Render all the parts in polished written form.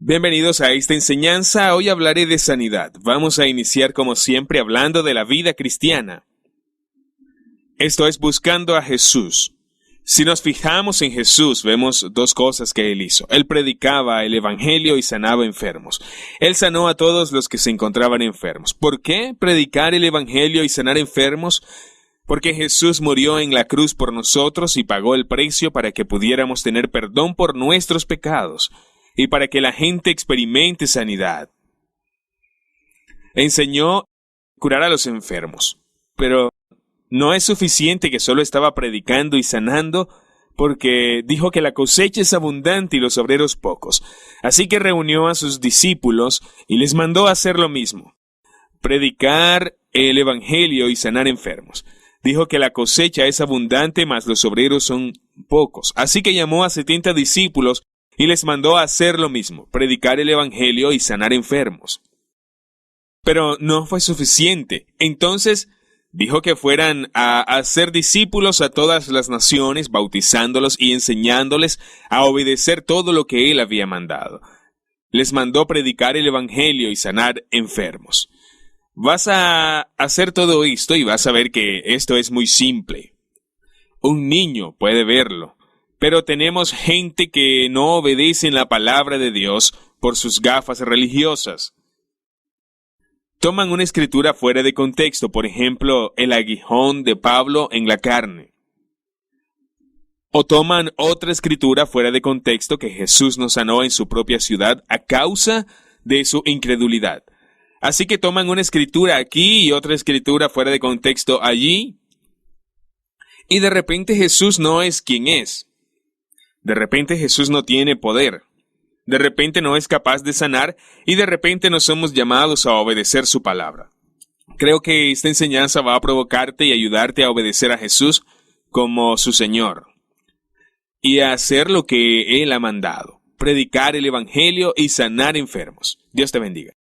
Bienvenidos a esta enseñanza. Hoy hablaré de sanidad. Vamos a iniciar como siempre hablando de la vida cristiana. Esto es buscando a Jesús. Si nos fijamos en Jesús, vemos dos cosas que Él hizo. Él predicaba el Evangelio y sanaba enfermos. Él sanó a todos los que se encontraban enfermos. ¿Por qué predicar el Evangelio y sanar enfermos? Porque Jesús murió en la cruz por nosotros y pagó el precio para que pudiéramos tener perdón por nuestros pecados y para que la gente experimente sanidad. Enseñó a curar a los enfermos, pero no es suficiente que solo estaba predicando y sanando, porque dijo que la cosecha es abundante y los obreros pocos. Así que reunió a sus discípulos y les mandó a hacer lo mismo: predicar el Evangelio y sanar enfermos. Dijo que la cosecha es abundante, mas los obreros son pocos. Así que llamó a 70 discípulos y les mandó a hacer lo mismo: predicar el Evangelio y sanar enfermos. Pero no fue suficiente. Entonces dijo que fueran a hacer discípulos a todas las naciones, bautizándolos y enseñándoles a obedecer todo lo que Él había mandado. Les mandó predicar el Evangelio y sanar enfermos. Vas a hacer todo esto y vas a ver que esto es muy simple. Un niño puede verlo, pero tenemos gente que no obedece en la palabra de Dios por sus gafas religiosas. Toman una escritura fuera de contexto, por ejemplo, el aguijón de Pablo en la carne. O toman otra escritura fuera de contexto que Jesús nos sanó en su propia ciudad a causa de su incredulidad. Así que toman una escritura aquí y otra escritura fuera de contexto allí, y de repente Jesús no es quien es. De repente Jesús no tiene poder. De repente no es capaz de sanar y de repente no somos llamados a obedecer su palabra. Creo que esta enseñanza va a provocarte y ayudarte a obedecer a Jesús como su Señor y a hacer lo que Él ha mandado: predicar el Evangelio y sanar enfermos. Dios te bendiga.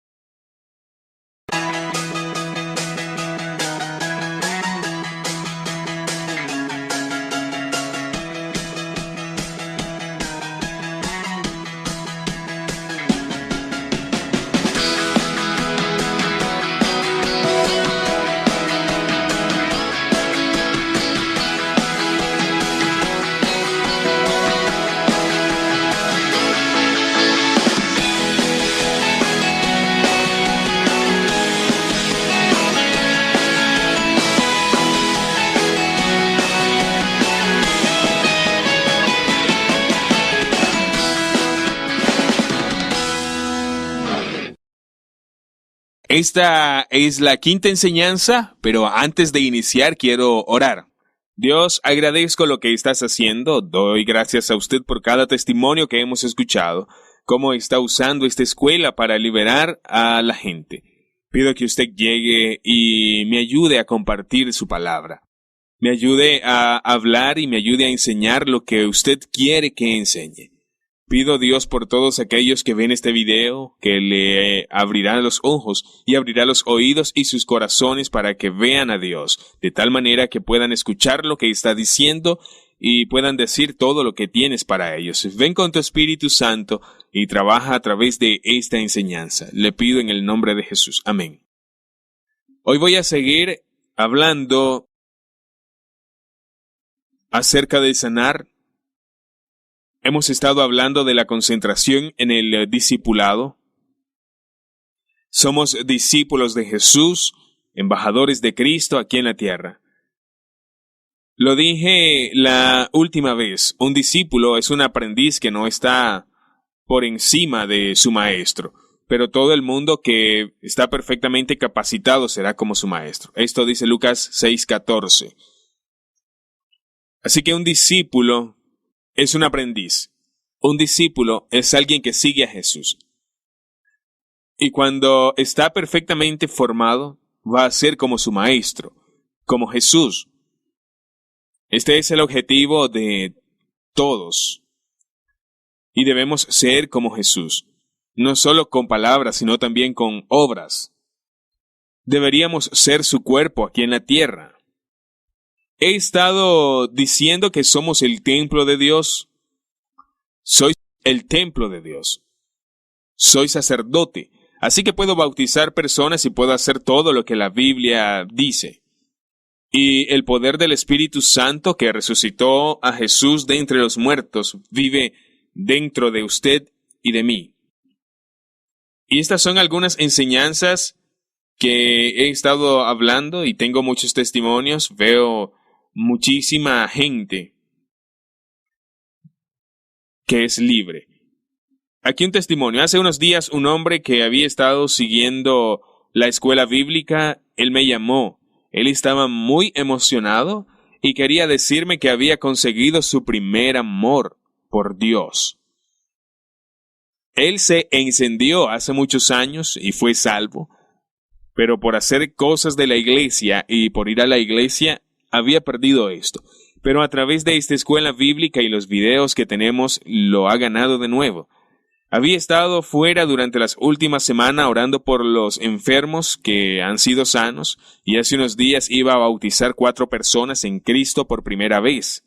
Esta es la quinta enseñanza, pero antes de iniciar quiero orar. Dios, agradezco lo que estás haciendo. Doy gracias a usted por cada testimonio que hemos escuchado, cómo está usando esta escuela para liberar a la gente. Pido que usted llegue y me ayude a compartir su palabra. Me ayude a hablar y me ayude a enseñar lo que usted quiere que enseñe. Pido, Dios, por todos aquellos que ven este video, que le abrirá los ojos y abrirá los oídos y sus corazones para que vean a Dios, de tal manera que puedan escuchar lo que está diciendo y puedan decir todo lo que tienes para ellos. Ven con tu Espíritu Santo y trabaja a través de esta enseñanza. Le pido en el nombre de Jesús. Amén. Hoy voy a seguir hablando acerca de sanar. Hemos estado hablando de la concentración en el discipulado. Somos discípulos de Jesús, embajadores de Cristo aquí en la tierra. Lo dije la última vez: un discípulo es un aprendiz que no está por encima de su maestro, pero todo el mundo que está perfectamente capacitado será como su maestro. Esto dice Lucas 6:14. Así que un discípulo es un aprendiz. Un discípulo es alguien que sigue a Jesús. Y cuando está perfectamente formado, va a ser como su maestro, como Jesús. Este es el objetivo de todos. Y debemos ser como Jesús, no solo con palabras, sino también con obras. Deberíamos ser su cuerpo aquí en la tierra. He estado diciendo que somos el templo de Dios. Soy el templo de Dios. soy sacerdote, así que puedo bautizar personas y puedo hacer todo lo que la Biblia dice. Y el poder del Espíritu Santo que resucitó a Jesús de entre los muertos vive dentro de usted y de mí. Y estas son algunas enseñanzas que he estado hablando y tengo muchos testimonios. Veo muchísima gente que es libre. Aquí un testimonio. Hace unos días un hombre que había estado siguiendo la escuela bíblica, él me llamó. Él estaba muy emocionado y quería decirme que había conseguido su primer amor por Dios. Él se encendió hace muchos años y fue salvo, pero por hacer cosas de la iglesia y por ir a la iglesia había perdido esto. Pero a través de esta escuela bíblica y los videos que tenemos lo ha ganado de nuevo. Había estado fuera durante las últimas semanas orando por los enfermos que han sido sanos y hace unos días iba a bautizar 4 personas en Cristo por primera vez.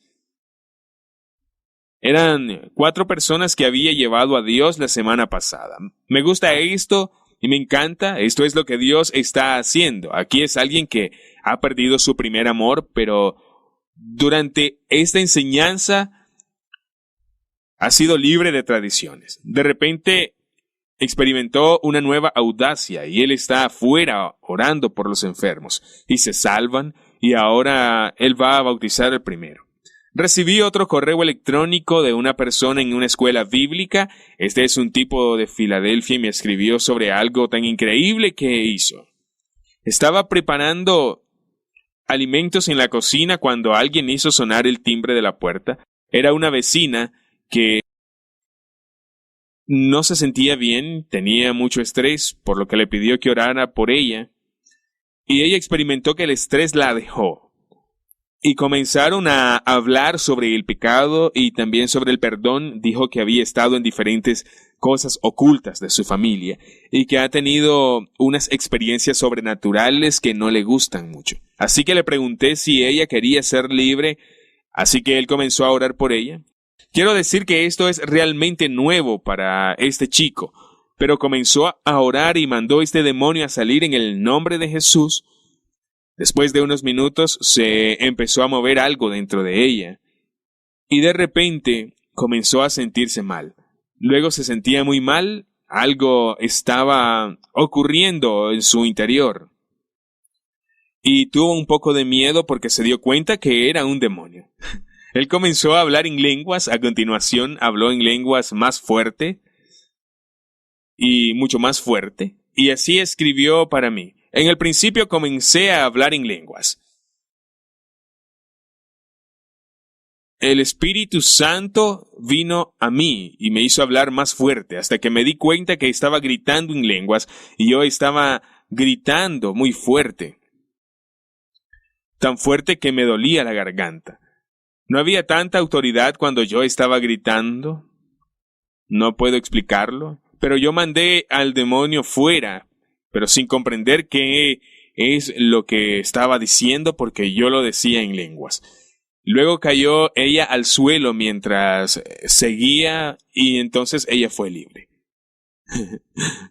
Eran 4 personas que había llevado a Dios la semana pasada. Me gusta esto y me encanta. Esto es lo que Dios está haciendo. Aquí es alguien que ha perdido su primer amor, pero durante esta enseñanza ha sido libre de tradiciones. De repente experimentó una nueva audacia y él está afuera orando por los enfermos y se salvan y ahora él va a bautizar el primero. Recibí otro correo electrónico de una persona en una escuela bíblica. Este es un tipo de Filadelfia y me escribió sobre algo tan increíble que hizo. Estaba preparando alimentos en la cocina cuando alguien hizo sonar el timbre de la puerta. Era una vecina que no se sentía bien, tenía mucho estrés, por lo que le pidió que orara por ella. Y ella experimentó que el estrés la dejó. Y comenzaron a hablar sobre el pecado y también sobre el perdón. Dijo que había estado en diferentes cosas ocultas de su familia y que ha tenido unas experiencias sobrenaturales que no le gustan mucho. Así que le pregunté si ella quería ser libre, así que él comenzó a orar por ella. Quiero decir que esto es realmente nuevo para este chico, pero comenzó a orar y mandó este demonio a salir en el nombre de Jesús. Después de unos minutos se empezó a mover algo dentro de ella y de repente comenzó a sentirse mal. Luego se sentía muy mal, algo estaba ocurriendo en su interior y tuvo un poco de miedo porque se dio cuenta que era un demonio. Él comenzó a hablar en lenguas, a continuación habló en lenguas más fuerte y mucho más fuerte y así escribió para mí. En el principio comencé a hablar en lenguas. El Espíritu Santo vino a mí y me hizo hablar más fuerte hasta que me di cuenta que estaba gritando en lenguas y yo estaba gritando muy fuerte. Tan fuerte que me dolía la garganta. No había tanta autoridad cuando yo estaba gritando. No puedo explicarlo, pero yo mandé al demonio fuera, pero sin comprender qué es lo que estaba diciendo porque yo lo decía en lenguas. Luego cayó ella al suelo mientras seguía y entonces ella fue libre.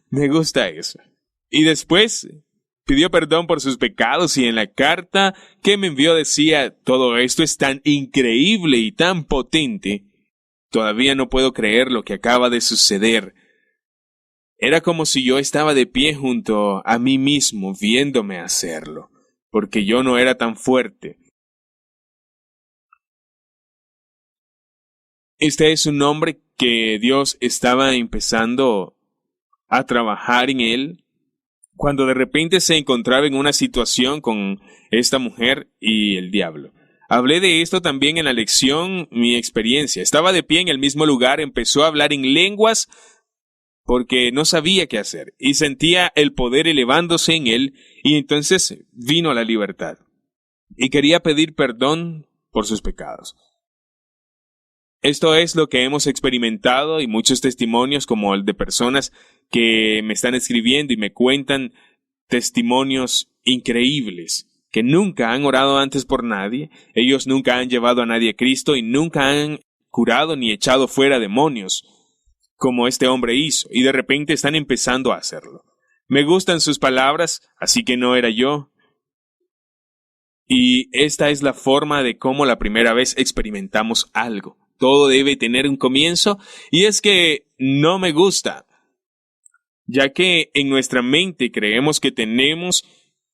Me gusta eso. Y después pidió perdón por sus pecados y en la carta que me envió decía, todo esto es tan increíble y tan potente. Todavía no puedo creer lo que acaba de suceder. Era como si yo estaba de pie junto a mí mismo viéndome hacerlo, porque yo no era tan fuerte. Este es un hombre que Dios estaba empezando a trabajar en él, cuando de repente se encontraba en una situación con esta mujer y el diablo. Hablé de esto también en la lección, mi experiencia. Estaba de pie en el mismo lugar, empezó a hablar en lenguas, porque no sabía qué hacer y sentía el poder elevándose en él y entonces vino la libertad y quería pedir perdón por sus pecados. Esto es lo que hemos experimentado y muchos testimonios como el de personas que me están escribiendo y me cuentan testimonios increíbles que nunca han orado antes por nadie, ellos nunca han llevado a nadie a Cristo y nunca han curado ni echado fuera demonios. como este hombre hizo, y de repente están empezando a hacerlo. Me gustan sus palabras, así que no era yo. Y esta es la forma de cómo la primera vez experimentamos algo. Todo debe tener un comienzo, y es que no me gusta, ya que en nuestra mente creemos que tenemos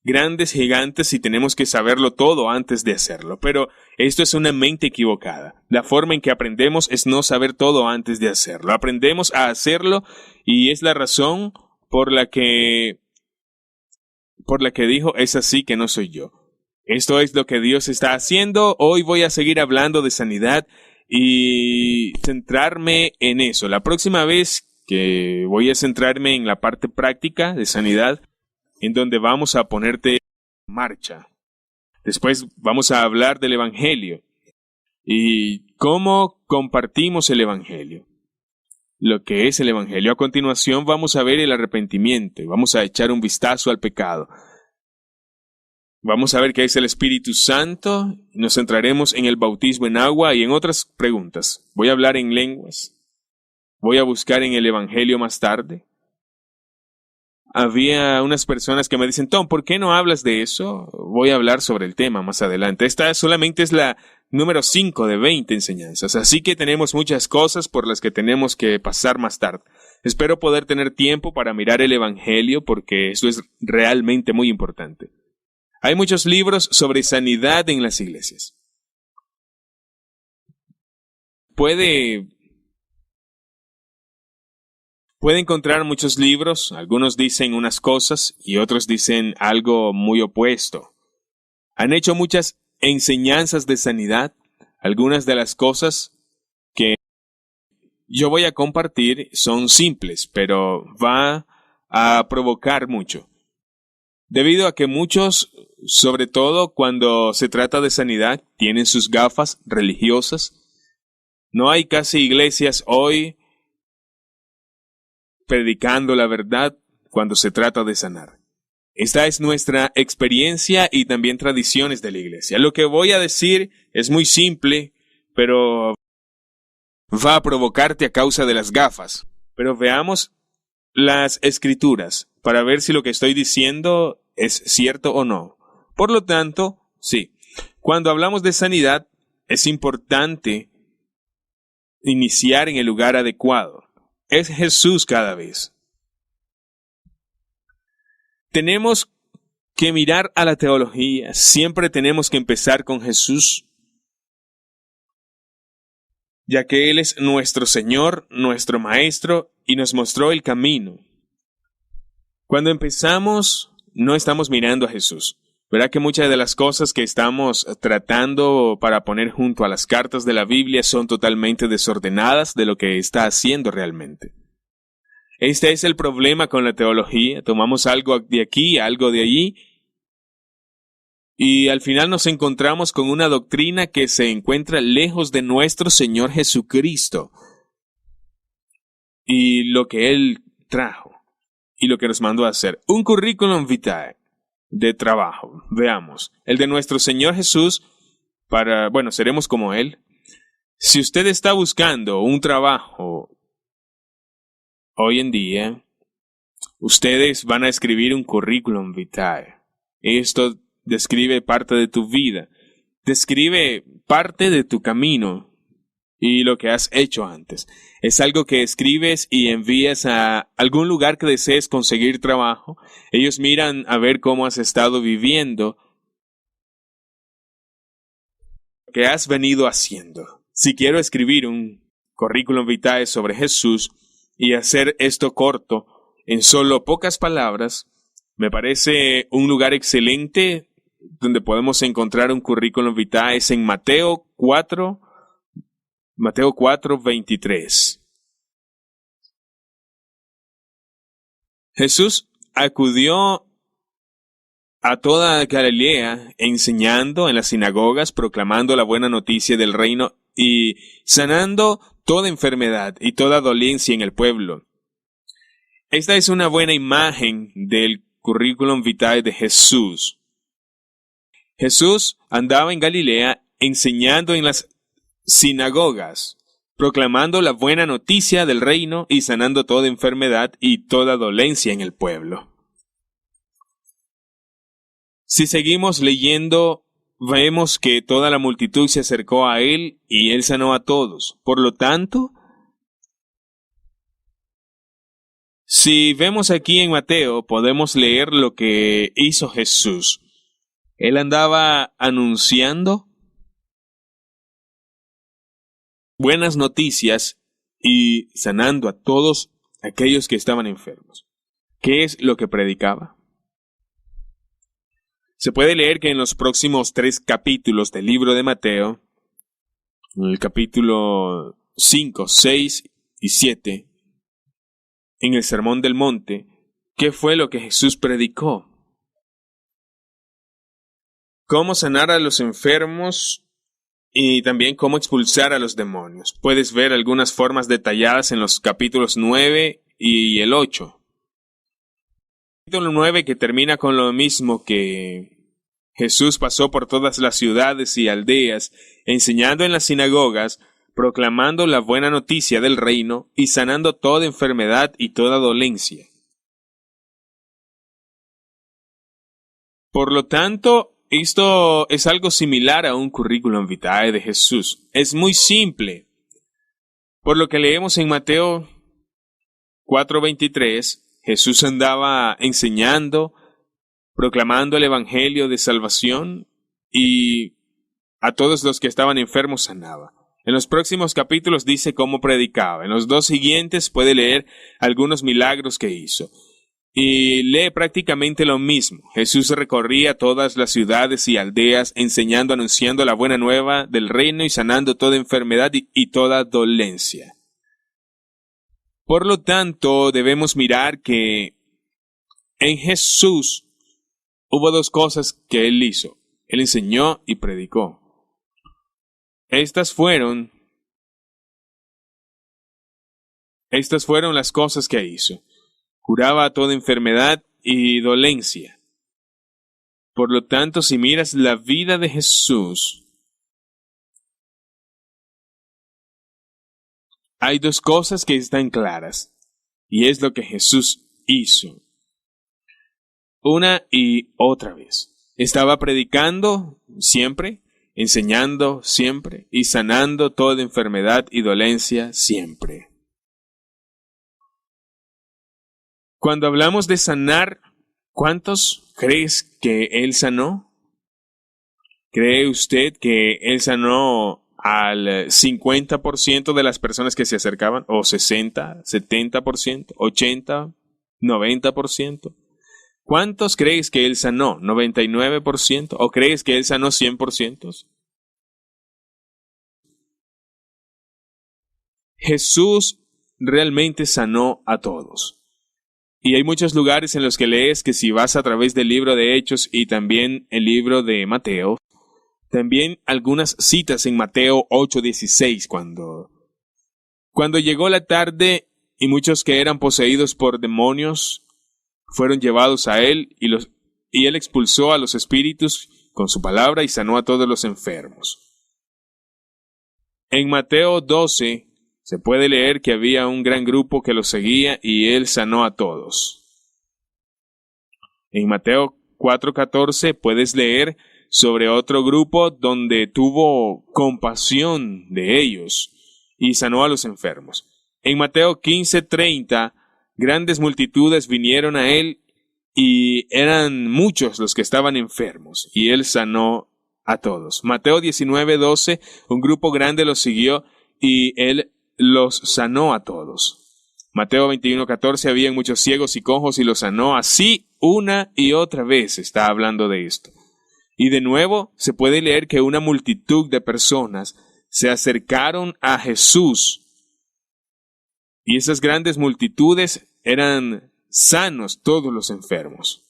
grandes gigantes y tenemos que saberlo todo antes de hacerlo, pero esto es una mente equivocada. La forma en que aprendemos es no saber todo antes de hacerlo. Aprendemos a hacerlo y es la razón por la que dijo, es así que no soy yo. Esto es lo que Dios está haciendo. Hoy voy a seguir hablando de sanidad y centrarme en eso. La próxima vez que voy a centrarme en la parte práctica de sanidad, en donde vamos a ponerte en marcha. Después vamos a hablar del Evangelio y cómo compartimos el Evangelio. Lo que es el Evangelio. A continuación vamos a ver el arrepentimiento y vamos a echar un vistazo al pecado. Vamos a ver qué es el Espíritu Santo y nos centraremos en el bautismo en agua y en otras preguntas. Voy a hablar en lenguas. Voy a buscar en el Evangelio más tarde. Había unas personas que me dicen, Tom, ¿por qué no hablas de eso? Voy a hablar sobre el tema más adelante. Esta solamente es la número 5 de 20 enseñanzas, así que tenemos muchas cosas por las que tenemos que pasar más tarde. Espero poder tener tiempo para mirar el Evangelio porque eso es realmente muy importante. Hay muchos libros sobre sanidad en las iglesias. Puede encontrar muchos libros, algunos dicen unas cosas y otros dicen algo muy opuesto. Han hecho muchas enseñanzas de sanidad. Algunas de las cosas que yo voy a compartir son simples, pero va a provocar mucho. Debido a que muchos, sobre todo cuando se trata de sanidad, tienen sus gafas religiosas. No hay casi iglesias hoy predicando la verdad cuando se trata de sanar. Esta es nuestra experiencia y también tradiciones de la iglesia. Lo que voy a decir es muy simple, pero va a provocarte a causa de las gafas. Pero veamos las escrituras para ver si lo que estoy diciendo es cierto o no. Por lo tanto, sí, cuando hablamos de sanidad es importante iniciar en el lugar adecuado. Es Jesús cada vez. Tenemos que mirar a la teología. Siempre tenemos que empezar con Jesús, ya que Él es nuestro Señor, nuestro Maestro, y nos mostró el camino. Cuando empezamos, no estamos mirando a Jesús. Verá que muchas de las cosas que estamos tratando para poner junto a las cartas de la Biblia son totalmente desordenadas de lo que está haciendo realmente. Este es el problema con la teología. Tomamos algo de aquí, algo de allí, y al final nos encontramos con una doctrina que se encuentra lejos de nuestro Señor Jesucristo y lo que Él trajo y lo que nos mandó a hacer. Un currículum vitae de trabajo. Veamos. El de nuestro Señor Jesús seremos como Él. Si usted está buscando un trabajo hoy en día, ustedes van a escribir un currículum vitae. Esto describe parte de tu vida. Describe parte de tu camino y lo que has hecho antes. Es algo que escribes y envías a algún lugar que desees conseguir trabajo. Ellos miran a ver cómo has estado viviendo, lo que has venido haciendo. Si quiero escribir un currículum vitae sobre Jesús y hacer esto corto, en solo pocas palabras, me parece un lugar excelente donde podemos encontrar un currículum vitae es en Mateo 4:23. Jesús acudió a toda Galilea enseñando en las sinagogas, proclamando la buena noticia del reino y sanando toda enfermedad y toda dolencia en el pueblo. Esta es una buena imagen del currículum vitae de Jesús. Jesús andaba en Galilea enseñando en las sinagogas. proclamando la buena noticia del reino y sanando toda enfermedad y toda dolencia en el pueblo. Si seguimos leyendo, vemos que toda la multitud se acercó a él y él sanó a todos. Por lo tanto, si vemos aquí en Mateo, podemos leer lo que hizo Jesús. Él andaba anunciando buenas noticias y sanando a todos aquellos que estaban enfermos. ¿Qué es lo que predicaba? Se puede leer que en los próximos 3 capítulos del libro de Mateo, en el capítulo 5, 6 y 7, en el Sermón del Monte, ¿qué fue lo que Jesús predicó? Cómo sanar a los enfermos y también cómo expulsar a los demonios. Puedes ver algunas formas detalladas en los capítulos 9 y el 8. El capítulo 9 que termina con lo mismo que Jesús pasó por todas las ciudades y aldeas, enseñando en las sinagogas, proclamando la buena noticia del reino y sanando toda enfermedad y toda dolencia. Por lo tanto, esto es algo similar a un currículum vitae de Jesús. Es muy simple. Por lo que leemos en Mateo 4:23, Jesús andaba enseñando, proclamando el evangelio de salvación y a todos los que estaban enfermos sanaba. En los próximos capítulos dice cómo predicaba. En los 2 siguientes puede leer algunos milagros que hizo. Y lee prácticamente lo mismo. Jesús recorría todas las ciudades y aldeas, enseñando, anunciando la buena nueva del reino y sanando toda enfermedad y toda dolencia. Por lo tanto, debemos mirar que en Jesús hubo 2 cosas que él hizo. Él enseñó y predicó. Estas fueron las cosas que hizo. Curaba toda enfermedad y dolencia. Por lo tanto, si miras la vida de Jesús, hay 2 cosas que están claras, y es lo que Jesús hizo. Una y otra vez. Estaba predicando siempre, enseñando siempre, y sanando toda enfermedad y dolencia siempre. Cuando hablamos de sanar, ¿cuántos crees que él sanó? ¿Cree usted que él sanó al 50% de las personas que se acercaban? ¿O 60%, 70%, 80%, 90%? ¿Cuántos crees que él sanó? ¿99%? ¿O crees que él sanó 100%? Jesús realmente sanó a todos. Y hay muchos lugares en los que lees que si vas a través del libro de Hechos y también el libro de Mateo, también algunas citas en Mateo 8:16, cuando llegó la tarde y muchos que eran poseídos por demonios fueron llevados a él y él expulsó a los espíritus con su palabra y sanó a todos los enfermos. En Mateo 12 se puede leer que había un gran grupo que lo seguía y él sanó a todos. En Mateo 4:14 puedes leer sobre otro grupo donde tuvo compasión de ellos y sanó a los enfermos. En Mateo 15:30, grandes multitudes vinieron a él y eran muchos los que estaban enfermos y él sanó a todos. Mateo 19:12, un grupo grande los siguió y él los sanó a todos. Mateo 21:14, habían muchos ciegos y cojos y los sanó. Así una y otra vez está hablando de esto. Y de nuevo se puede leer que una multitud de personas se acercaron a Jesús. Y esas grandes multitudes eran sanos todos los enfermos.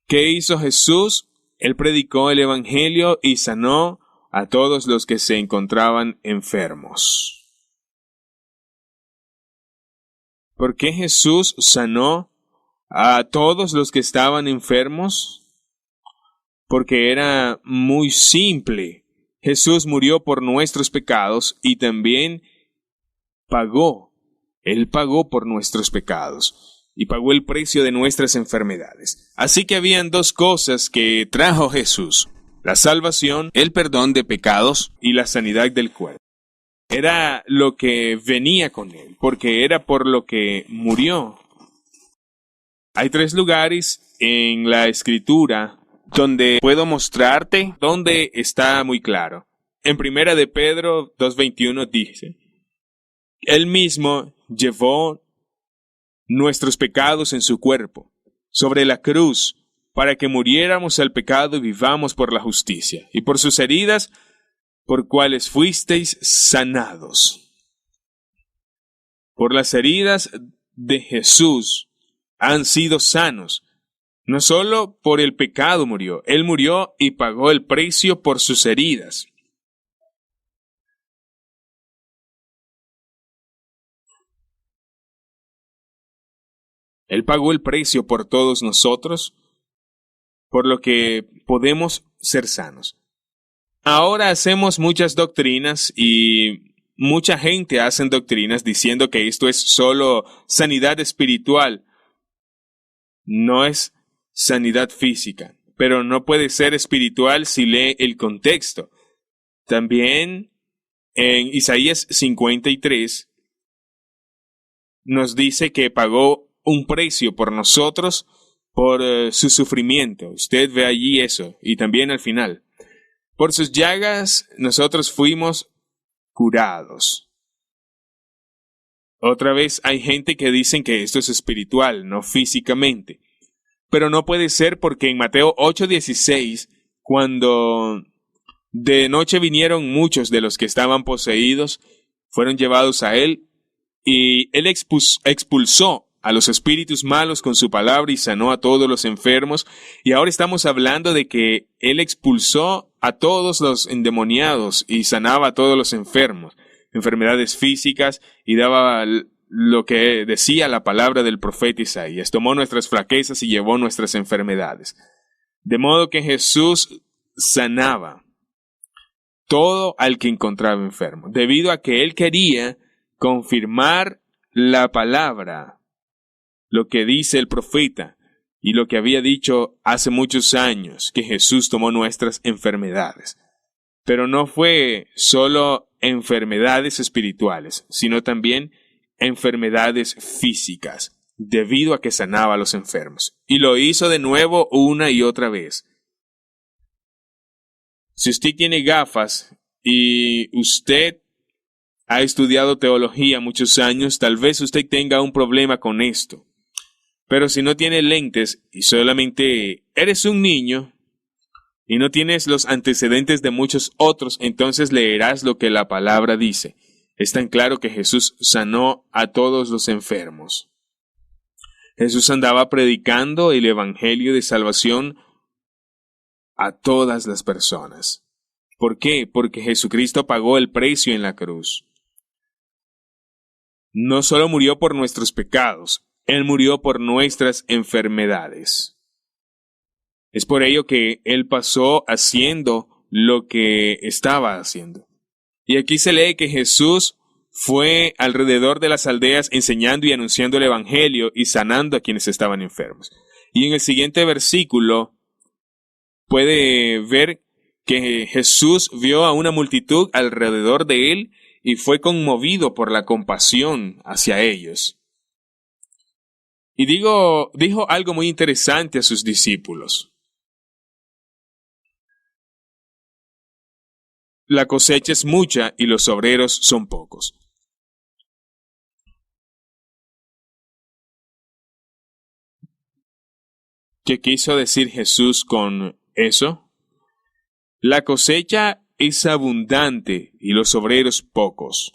¿Qué hizo Jesús? Él predicó el evangelio y sanó a todos los que se encontraban enfermos. ¿Por qué Jesús sanó a todos los que estaban enfermos? Porque era muy simple. Jesús murió por nuestros pecados y también pagó. Él pagó por nuestros pecados y pagó el precio de nuestras enfermedades. Así que habían dos cosas que trajo Jesús: la salvación, el perdón de pecados y la sanidad del cuerpo. Era lo que venía con él, porque era por lo que murió. Hay 3 lugares en la Escritura donde puedo mostrarte donde está muy claro. En Primera de Pedro 2:21 dice: Él mismo llevó nuestros pecados en su cuerpo, sobre la cruz, para que muriéramos al pecado y vivamos por la justicia. Y por sus heridas, por cuales fuisteis sanados. Por las heridas de Jesús han sido sanos. No solo por el pecado murió, Él murió y pagó el precio por sus heridas. Él pagó el precio por todos nosotros, por lo que podemos ser sanos. Ahora hacemos muchas doctrinas y mucha gente hace doctrinas diciendo que esto es solo sanidad espiritual. No es sanidad física, pero no puede ser espiritual si lee el contexto. También en Isaías 53 nos dice que pagó un precio por nosotros por su sufrimiento. Usted ve allí eso, y también al final. Por sus llagas nosotros fuimos curados. Otra vez hay gente que dicen que esto es espiritual, no físicamente. Pero no puede ser, porque en Mateo 8:16, cuando de noche vinieron muchos de los que estaban poseídos, fueron llevados a él, y él expulsó a los espíritus malos con su palabra y sanó a todos los enfermos. Y ahora estamos hablando de que él expulsó a todos los endemoniados y sanaba a todos los enfermos, enfermedades físicas, y daba lo que decía la palabra del profeta Isaías: tomó nuestras flaquezas y llevó nuestras enfermedades. De modo que Jesús sanaba todo al que encontraba enfermo, debido a que él quería confirmar la palabra, lo que dice el profeta y lo que había dicho hace muchos años, que Jesús tomó nuestras enfermedades. Pero no fue solo enfermedades espirituales, sino también enfermedades físicas, debido a que sanaba a los enfermos. Y lo hizo de nuevo una y otra vez. Si usted tiene gafas y usted ha estudiado teología muchos años, tal vez usted tenga un problema con esto. Pero si no tiene lentes y solamente eres un niño y no tienes los antecedentes de muchos otros, entonces leerás lo que la palabra dice. Es tan claro que Jesús sanó a todos los enfermos. Jesús andaba predicando el evangelio de salvación a todas las personas. ¿Por qué? Porque Jesucristo pagó el precio en la cruz. No solo murió por nuestros pecados, Él murió por nuestras enfermedades. Es por ello que Él pasó haciendo lo que estaba haciendo. Y aquí se lee que Jesús fue alrededor de las aldeas enseñando y anunciando el evangelio y sanando a quienes estaban enfermos. Y en el siguiente versículo puede ver que Jesús vio a una multitud alrededor de él y fue conmovido por la compasión hacia ellos. Y dijo algo muy interesante a sus discípulos. La cosecha es mucha y los obreros son pocos. ¿Qué quiso decir Jesús con eso? La cosecha es abundante y los obreros pocos.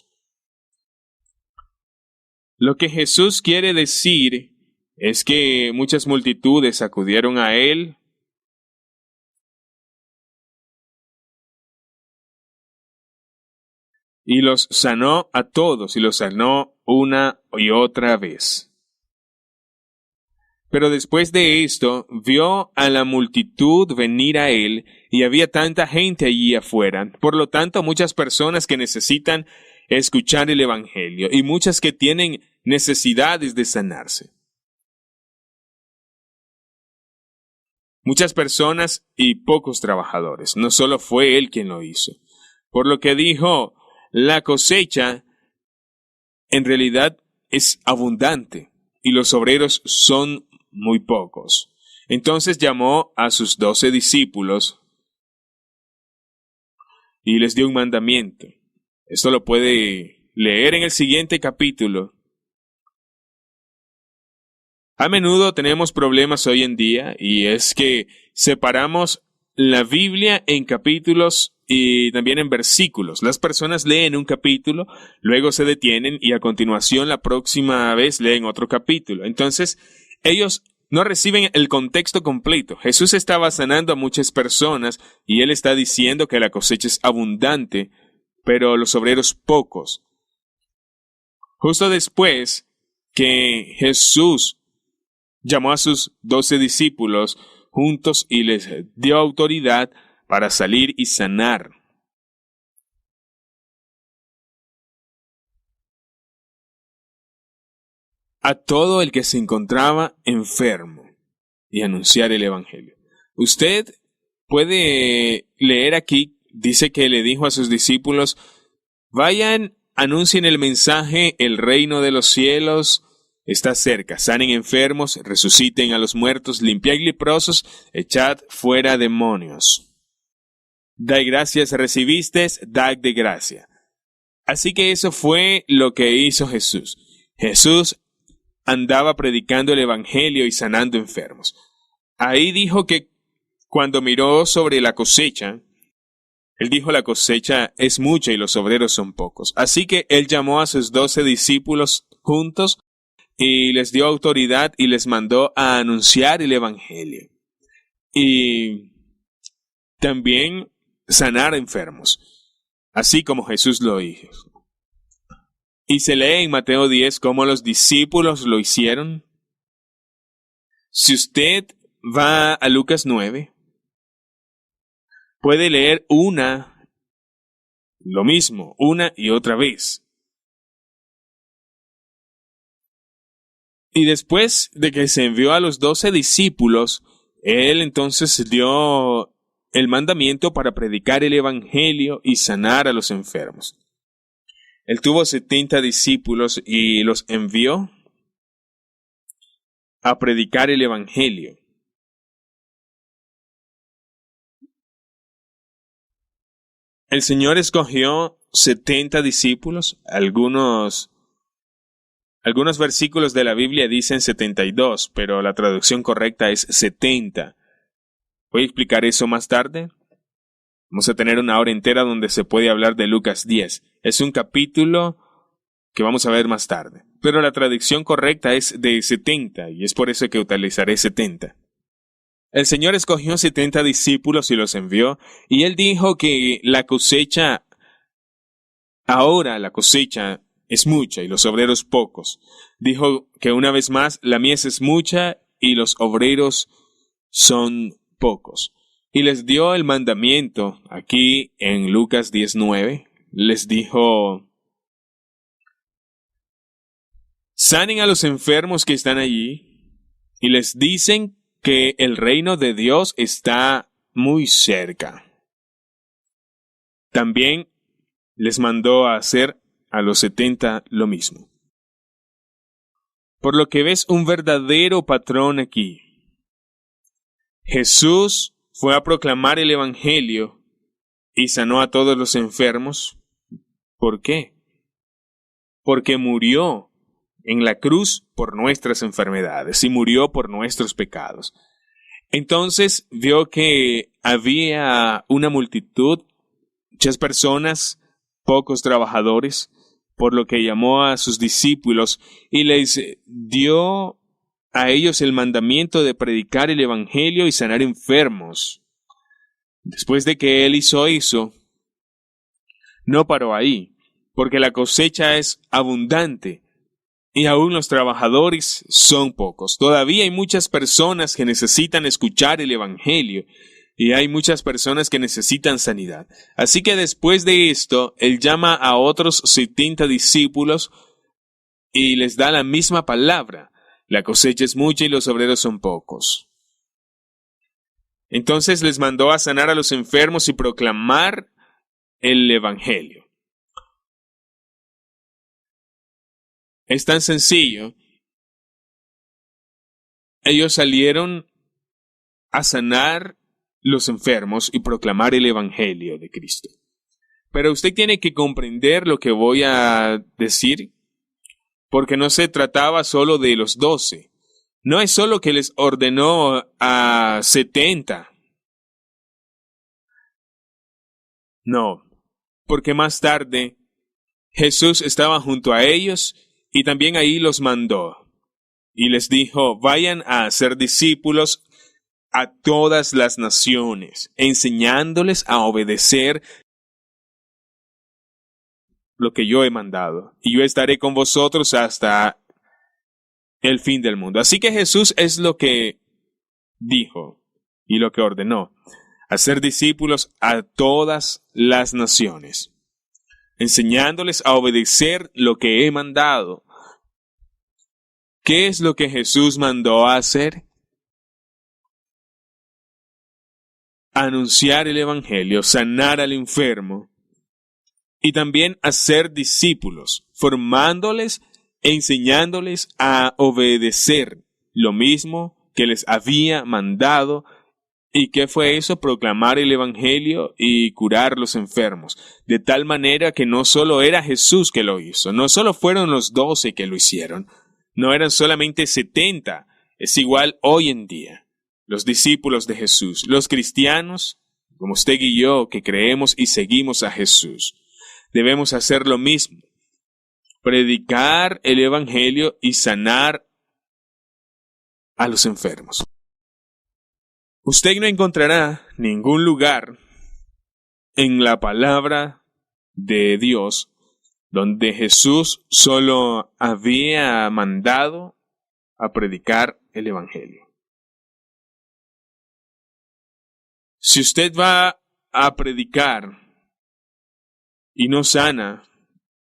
Lo que Jesús quiere decir es que muchas multitudes acudieron a Él y los sanó a todos, y los sanó una y otra vez. Pero después de esto, vio a la multitud venir a él y había tanta gente allí afuera. Por lo tanto, muchas personas que necesitan escuchar el Evangelio y muchas que tienen necesidades de sanarse. Muchas personas y pocos trabajadores. No solo fue él quien lo hizo. Por lo que dijo, la cosecha en realidad es abundante y los obreros son muy pocos. Entonces llamó a sus 12 discípulos y les dio un mandamiento. Esto lo puede leer en el siguiente capítulo. A menudo tenemos problemas hoy en día y es que separamos la Biblia en capítulos y también en versículos. Las personas leen un capítulo, luego se detienen y a continuación la próxima vez leen otro capítulo. Entonces, ellos no reciben el contexto completo. Jesús estaba sanando a muchas personas y él está diciendo que la cosecha es abundante, pero los obreros pocos. Justo después que Jesús llamó a sus 12 discípulos juntos y les dio autoridad para salir y sanar. A todo el que se encontraba enfermo y anunciar el Evangelio. Usted puede leer aquí, dice que le dijo a sus discípulos, vayan, anuncien el mensaje, el reino de los cielos está cerca, sanen enfermos, resuciten a los muertos, limpiad leprosos, echad fuera demonios. Dad gracias recibisteis, dad de gracia. Así que eso fue lo que hizo Jesús. Jesús andaba predicando el Evangelio y sanando enfermos. Ahí dijo que cuando miró sobre la cosecha, él dijo la cosecha es mucha y los obreros son pocos. Así que él llamó a sus 12 discípulos juntos y les dio autoridad y les mandó a anunciar el Evangelio. Y también sanar enfermos, así como Jesús lo hizo. Y se lee en Mateo 10 cómo los discípulos lo hicieron. Si usted va a Lucas 9, puede leer lo mismo, una y otra vez. Y después de que se envió a los 12 discípulos, él entonces dio el mandamiento para predicar el Evangelio y sanar a los enfermos. Él tuvo 70 discípulos y los envió a predicar el Evangelio. El Señor escogió 70 discípulos, algunos versículos de la Biblia dicen 72, pero la traducción correcta es 70. Voy a explicar eso más tarde. Vamos a tener una hora entera donde se puede hablar de Lucas 10. Es un capítulo que vamos a ver más tarde. Pero la traducción correcta es de 70 y es por eso que utilizaré 70. El Señor escogió 70 discípulos y los envió, y Él dijo que la cosecha es mucha y los obreros pocos. Dijo que una vez más, la mies es mucha y los obreros son pocos. Y les dio el mandamiento, aquí en Lucas 19, les dijo, sanen a los enfermos que están allí, y les dicen que el reino de Dios está muy cerca. También les mandó a hacer a los 70 lo mismo. Por lo que ves un verdadero patrón aquí. Jesús fue a proclamar el Evangelio y sanó a todos los enfermos. ¿Por qué? Porque murió en la cruz por nuestras enfermedades y murió por nuestros pecados. Entonces vio que había una multitud, muchas personas, pocos trabajadores, por lo que llamó a sus discípulos y les dio a ellos el mandamiento de predicar el Evangelio y sanar enfermos. Después de que él hizo eso, no paró ahí, porque la cosecha es abundante, y aún los trabajadores son pocos. Todavía hay muchas personas que necesitan escuchar el Evangelio y hay muchas personas que necesitan sanidad. Así que después de esto, Él llama a otros 70 discípulos y les da la misma palabra. La cosecha es mucha y los obreros son pocos. Entonces les mandó a sanar a los enfermos y proclamar el Evangelio. Es tan sencillo. Ellos salieron a sanar los enfermos y proclamar el Evangelio de Cristo. Pero usted tiene que comprender lo que voy a decir, porque no se trataba solo de los 12. No es solo que les ordenó a 70. No, porque más tarde Jesús estaba junto a ellos y también ahí los mandó. Y les dijo, vayan a hacer discípulos a todas las naciones, enseñándoles a obedecer lo que yo he mandado. Y yo estaré con vosotros hasta el fin del mundo. Así que Jesús es lo que dijo y lo que ordenó. Hacer discípulos a todas las naciones, enseñándoles a obedecer lo que he mandado. ¿Qué es lo que Jesús mandó a hacer? Anunciar el Evangelio, sanar al enfermo y también hacer discípulos, formándoles e enseñándoles a obedecer lo mismo que les había mandado. ¿Y qué fue eso? Proclamar el Evangelio y curar los enfermos. De tal manera que no solo era Jesús que lo hizo, no solo fueron los 12 que lo hicieron, no eran solamente 70, es igual hoy en día. Los discípulos de Jesús, los cristianos, como usted y yo, que creemos y seguimos a Jesús, debemos hacer lo mismo. Predicar el Evangelio y sanar a los enfermos. Usted no encontrará ningún lugar en la palabra de Dios donde Jesús solo había mandado a predicar el Evangelio. Si usted va a predicar y no sana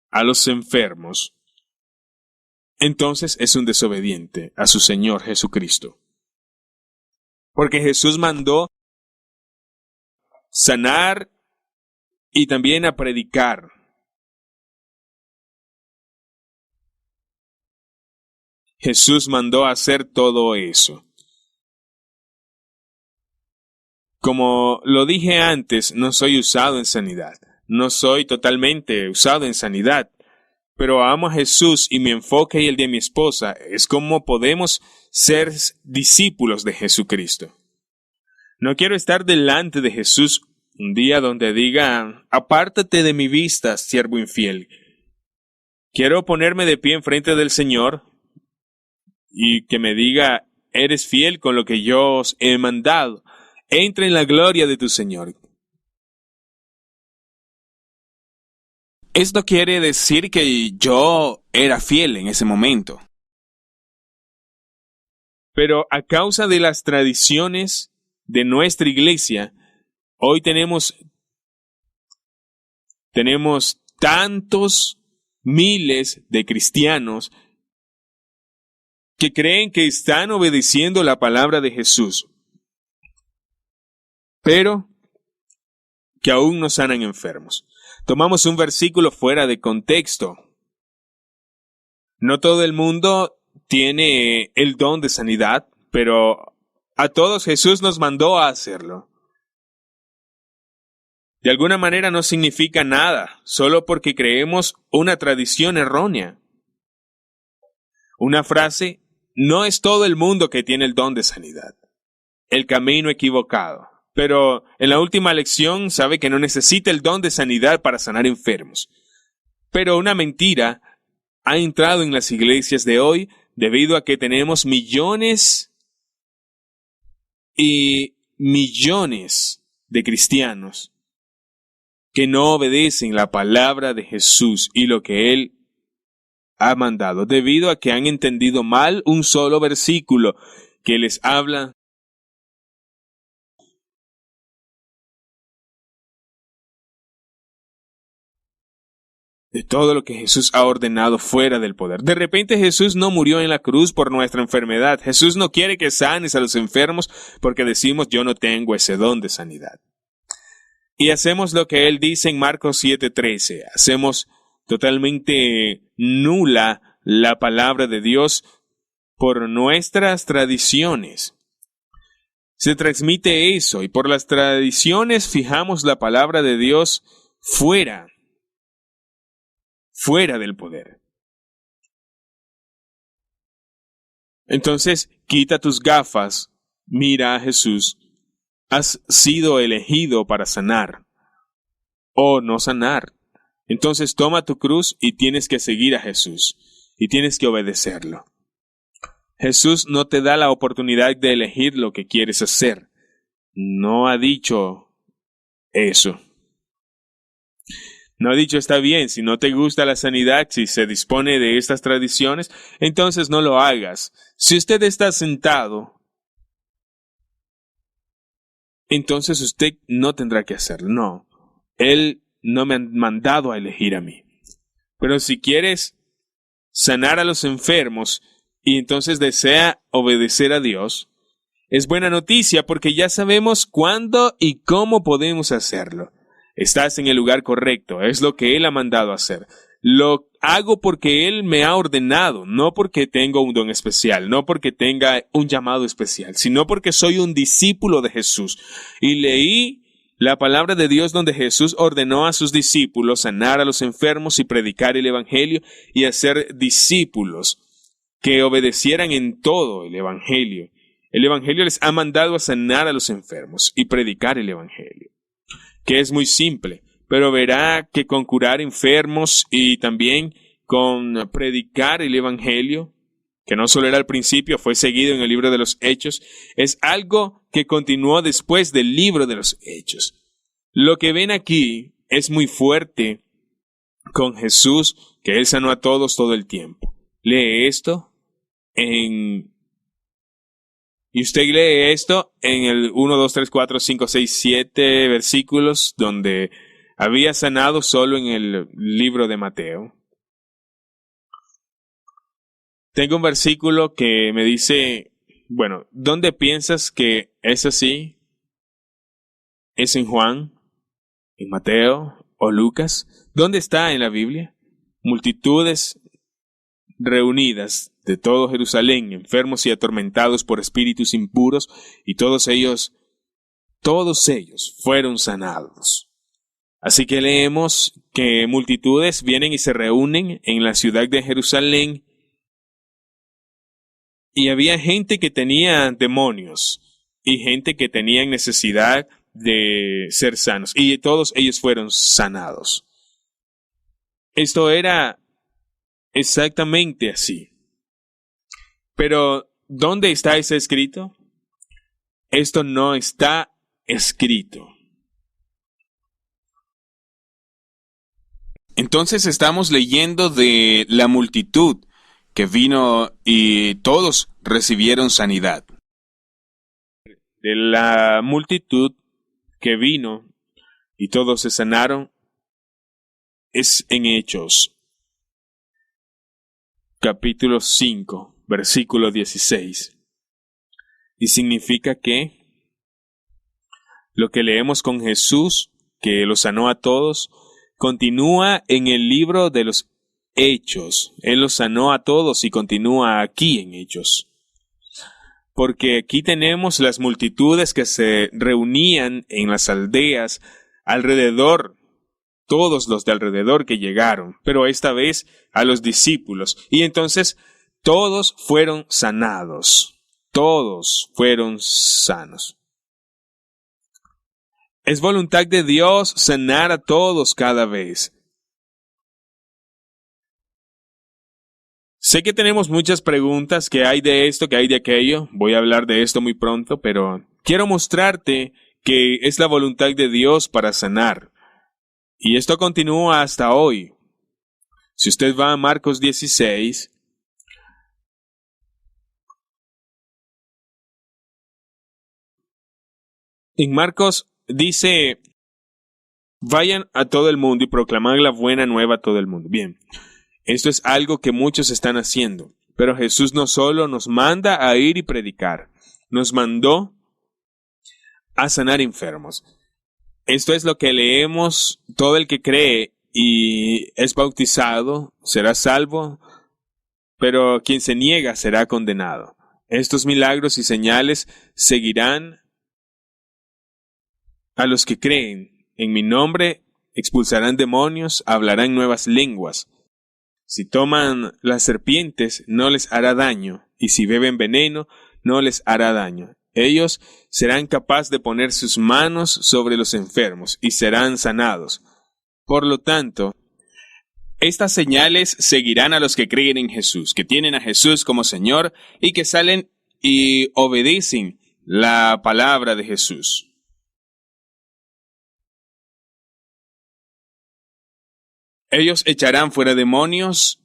a los enfermos, entonces es un desobediente a su Señor Jesucristo. Porque Jesús mandó sanar y también a predicar. Jesús mandó hacer todo eso. Como lo dije antes, no soy usado en sanidad. No soy totalmente usado en sanidad. Pero amo a Jesús y mi enfoque y el de mi esposa es cómo podemos ser discípulos de Jesucristo. No quiero estar delante de Jesús un día donde diga, apártate de mi vista, siervo infiel. Quiero ponerme de pie enfrente del Señor y que me diga, eres fiel con lo que yo os he mandado. Entra en la gloria de tu Señor. Esto quiere decir que yo era fiel en ese momento. Pero a causa de las tradiciones de nuestra iglesia, hoy tenemos tantos miles de cristianos que creen que están obedeciendo la palabra de Jesús, pero que aún no sanan enfermos. Tomamos un versículo fuera de contexto. No todo el mundo tiene el don de sanidad, pero a todos Jesús nos mandó a hacerlo. De alguna manera no significa nada, solo porque creemos una tradición errónea. Una frase, no es todo el mundo que tiene el don de sanidad. El camino equivocado. Pero en la última lección sabe que no necesita el don de sanidad para sanar enfermos. Pero una mentira ha entrado en las iglesias de hoy debido a que tenemos millones y millones de cristianos que no obedecen la palabra de Jesús y lo que Él ha mandado, debido a que han entendido mal un solo versículo que les habla de todo lo que Jesús ha ordenado fuera del poder. De repente Jesús no murió en la cruz por nuestra enfermedad. Jesús no quiere que sanes a los enfermos porque decimos yo no tengo ese don de sanidad. Y hacemos lo que Él dice en Marcos 7:13. Hacemos totalmente nula la palabra de Dios por nuestras tradiciones. Se transmite eso y por las tradiciones fijamos la palabra de Dios fuera del poder. Entonces, quita tus gafas, mira a Jesús. Has sido elegido para sanar o no sanar. Entonces toma tu cruz y tienes que seguir a Jesús y tienes que obedecerlo. Jesús no te da la oportunidad de elegir lo que quieres hacer. No ha dicho eso. No ha dicho está bien, si no te gusta la sanidad, si se dispone de estas tradiciones, entonces no lo hagas. Si usted está sentado, entonces usted no tendrá que hacerlo. No, Él no me ha mandado a elegir a mí. Pero si quieres sanar a los enfermos y entonces desea obedecer a Dios, es buena noticia porque ya sabemos cuándo y cómo podemos hacerlo. Estás en el lugar correcto, es lo que Él ha mandado a hacer. Lo hago porque Él me ha ordenado, no porque tengo un don especial, no porque tenga un llamado especial, sino porque soy un discípulo de Jesús. Y leí la palabra de Dios donde Jesús ordenó a sus discípulos sanar a los enfermos y predicar el Evangelio y hacer discípulos que obedecieran en todo el Evangelio. El Evangelio les ha mandado a sanar a los enfermos y predicar el Evangelio, que es muy simple, pero verá que con curar enfermos y también con predicar el Evangelio, que no solo era al principio, fue seguido en el libro de los Hechos, es algo que continuó después del libro de los Hechos. Lo que ven aquí es muy fuerte con Jesús, que Él sanó a todos todo el tiempo. Lee esto y usted lee esto en el 1, 2, 3, 4, 5, 6, 7 versículos donde había sanado solo en el libro de Mateo. Tengo un versículo que me dice, bueno, ¿dónde piensas que es así? ¿Es en Juan? ¿En Mateo? ¿O Lucas? ¿Dónde está en la Biblia? Multitudes reunidas de todo Jerusalén, enfermos y atormentados por espíritus impuros, y todos ellos fueron sanados. Así que leemos que multitudes vienen y se reúnen en la ciudad de Jerusalén, y había gente que tenía demonios, y gente que tenía necesidad de ser sanos, y todos ellos fueron sanados. Esto era exactamente así. Pero, ¿dónde está ese escrito? Esto no está escrito. Entonces estamos leyendo de la multitud que vino y todos recibieron sanidad. De la multitud que vino y todos se sanaron es en Hechos, capítulo 5. Versículo 16. Y significa que lo que leemos con Jesús, que lo sanó a todos, continúa en el libro de los Hechos. Él los sanó a todos y continúa aquí en Hechos. Porque aquí tenemos las multitudes que se reunían en las aldeas alrededor, todos los de alrededor que llegaron, pero esta vez a los discípulos. Y entonces todos fueron sanados. Todos fueron sanos. Es voluntad de Dios sanar a todos cada vez. Sé que tenemos muchas preguntas, que hay de esto, que hay de aquello. Voy a hablar de esto muy pronto, pero quiero mostrarte que es la voluntad de Dios para sanar. Y esto continúa hasta hoy. Si usted va a Marcos 16, en Marcos dice, vayan a todo el mundo y proclamad la buena nueva a todo el mundo. Bien, esto es algo que muchos están haciendo, pero Jesús no solo nos manda a ir y predicar, nos mandó a sanar enfermos. Esto es lo que leemos: todo el que cree y es bautizado será salvo, pero quien se niega será condenado. Estos milagros y señales seguirán a los que creen. En mi nombre expulsarán demonios, hablarán nuevas lenguas. Si toman las serpientes, no les hará daño, y si beben veneno, no les hará daño. Ellos serán capaces de poner sus manos sobre los enfermos y serán sanados. Por lo tanto, estas señales seguirán a los que creen en Jesús, que tienen a Jesús como Señor y que salen y obedecen la palabra de Jesús. Ellos echarán fuera demonios.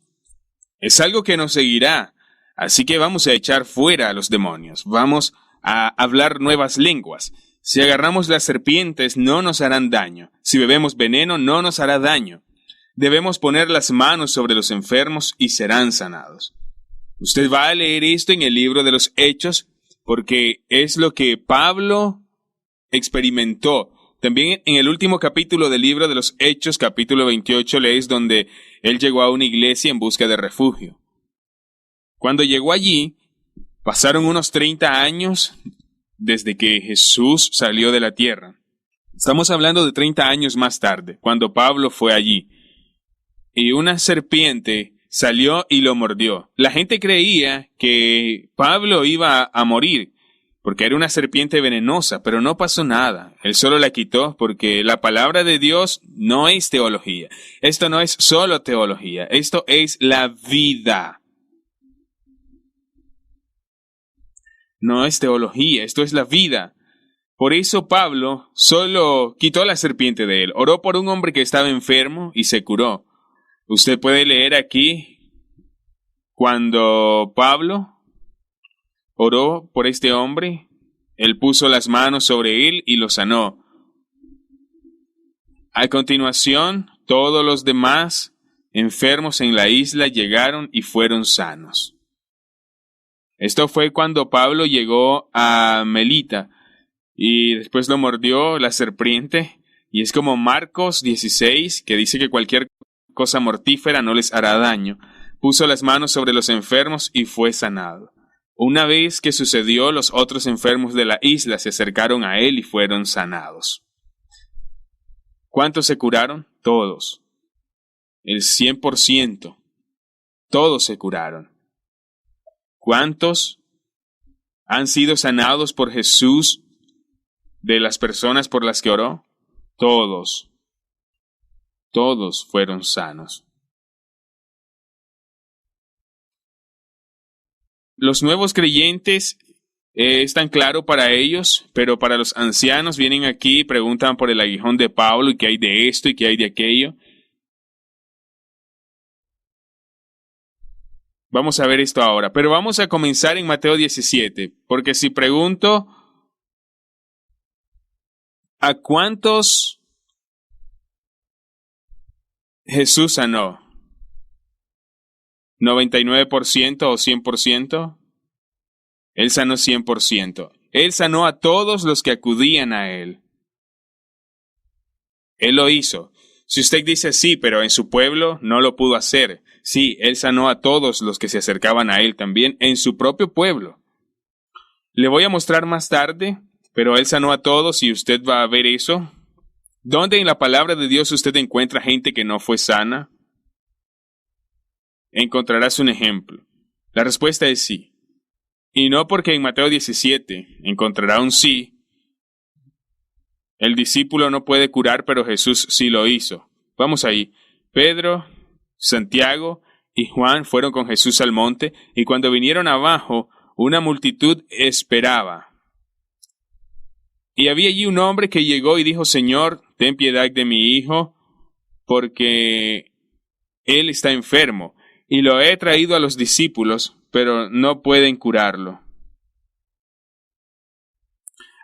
Es algo que nos seguirá. Así que vamos a echar fuera a los demonios. Vamos a hablar nuevas lenguas. Si agarramos las serpientes, no nos harán daño. Si bebemos veneno, no nos hará daño. Debemos poner las manos sobre los enfermos y serán sanados. Usted va a leer esto en el libro de los Hechos, porque es lo que Pablo experimentó. También en el último capítulo del libro de los Hechos, capítulo 28, lees donde él llegó a una iglesia en busca de refugio. Cuando llegó allí, pasaron unos 30 años desde que Jesús salió de la tierra. Estamos hablando de 30 años más tarde, cuando Pablo fue allí. Y una serpiente salió y lo mordió. La gente creía que Pablo iba a morir, porque era una serpiente venenosa, pero no pasó nada. Él solo la quitó porque la palabra de Dios no es teología. Esto no es solo teología, esto es la vida. No es teología, esto es la vida. Por eso Pablo solo quitó la serpiente de él. Oró por un hombre que estaba enfermo y se curó. Usted puede leer aquí cuando Pablo oró por este hombre, él puso las manos sobre él y lo sanó. A continuación, todos los demás enfermos en la isla llegaron y fueron sanos. Esto fue cuando Pablo llegó a Melita y después lo mordió la serpiente. Y es como Marcos 16, que dice que cualquier cosa mortífera no les hará daño. Puso las manos sobre los enfermos y fue sanado. Una vez que sucedió, los otros enfermos de la isla se acercaron a él y fueron sanados. ¿Cuántos se curaron? Todos. El 100%. Todos se curaron. ¿Cuántos han sido sanados por Jesús de las personas por las que oró? Todos. Todos fueron sanos. Los nuevos creyentes es tan claro para ellos, pero para los ancianos vienen aquí y preguntan por el aguijón de Pablo y qué hay de esto y qué hay de aquello. Vamos a ver esto ahora, pero vamos a comenzar en Mateo 17, porque si pregunto, ¿a cuántos Jesús sanó? ¿99% o 100%? Él sanó 100%. Él sanó a todos los que acudían a Él. Él lo hizo. Si usted dice sí, pero en su pueblo no lo pudo hacer. Sí, Él sanó a todos los que se acercaban a Él también en su propio pueblo. Le voy a mostrar más tarde, pero Él sanó a todos y usted va a ver eso. ¿Dónde en la palabra de Dios usted encuentra gente que no fue sana? Encontrarás un ejemplo. La respuesta es sí. Y no porque en Mateo 17 encontrará un sí. El discípulo no puede curar, pero Jesús sí lo hizo. Vamos ahí. Pedro, Santiago y Juan fueron con Jesús al monte, y cuando vinieron abajo, una multitud esperaba. Y había allí un hombre que llegó y dijo: Señor, ten piedad de mi hijo, porque Él está enfermo y lo he traído a los discípulos, pero no pueden curarlo.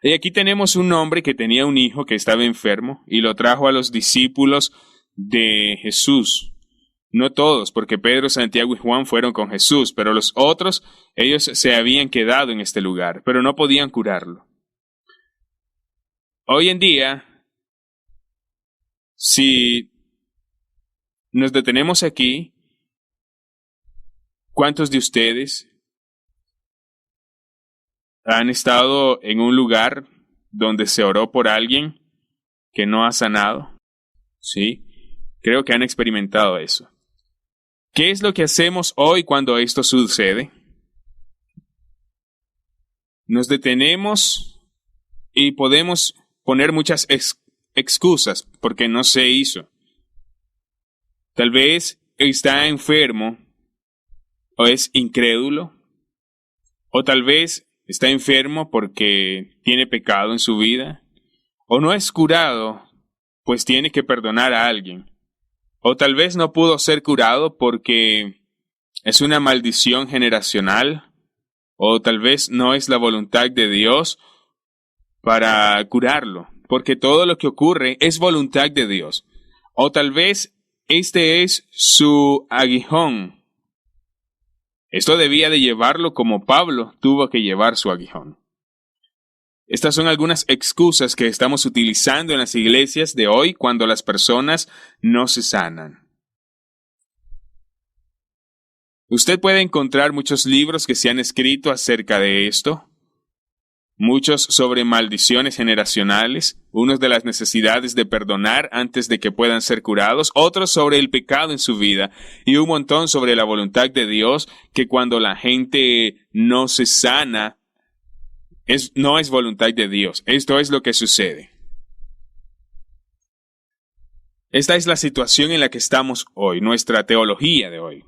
Y aquí tenemos un hombre que tenía un hijo que estaba enfermo y lo trajo a los discípulos de Jesús. No todos, porque Pedro, Santiago y Juan fueron con Jesús, pero los otros, ellos se habían quedado en este lugar, pero no podían curarlo. Hoy en día, si nos detenemos aquí, ¿cuántos de ustedes han estado en un lugar donde se oró por alguien que no ha sanado? Sí, creo que han experimentado eso. ¿Qué es lo que hacemos hoy cuando esto sucede? Nos detenemos y podemos poner muchas excusas porque no se hizo. Tal vez está enfermo o es incrédulo, o tal vez está enfermo porque tiene pecado en su vida, o no es curado, pues tiene que perdonar a alguien, o tal vez no pudo ser curado porque es una maldición generacional, o tal vez no es la voluntad de Dios para curarlo, porque todo lo que ocurre es voluntad de Dios, o tal vez este es su aguijón. Esto debía de llevarlo como Pablo tuvo que llevar su aguijón. Estas son algunas excusas que estamos utilizando en las iglesias de hoy cuando las personas no se sanan. Usted puede encontrar muchos libros que se han escrito acerca de esto. Muchos sobre maldiciones generacionales, unos de las necesidades de perdonar antes de que puedan ser curados, otros sobre el pecado en su vida y un montón sobre la voluntad de Dios, que cuando la gente no se sana, no es voluntad de Dios. Esto es lo que sucede. Esta es la situación en la que estamos hoy, nuestra teología de hoy.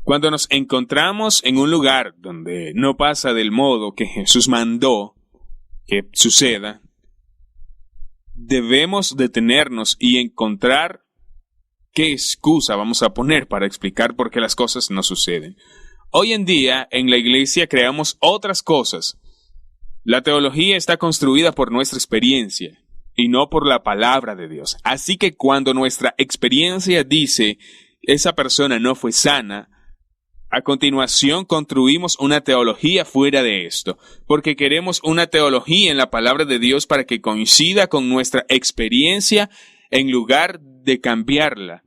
Cuando nos encontramos en un lugar donde no pasa del modo que Jesús mandó que suceda, debemos detenernos y encontrar qué excusa vamos a poner para explicar por qué las cosas no suceden. Hoy en día, en la iglesia creamos otras cosas. La teología está construida por nuestra experiencia y no por la palabra de Dios. Así que cuando nuestra experiencia dice esa persona no fue sana, a continuación construimos una teología fuera de esto, porque queremos una teología en la palabra de Dios para que coincida con nuestra experiencia en lugar de cambiarla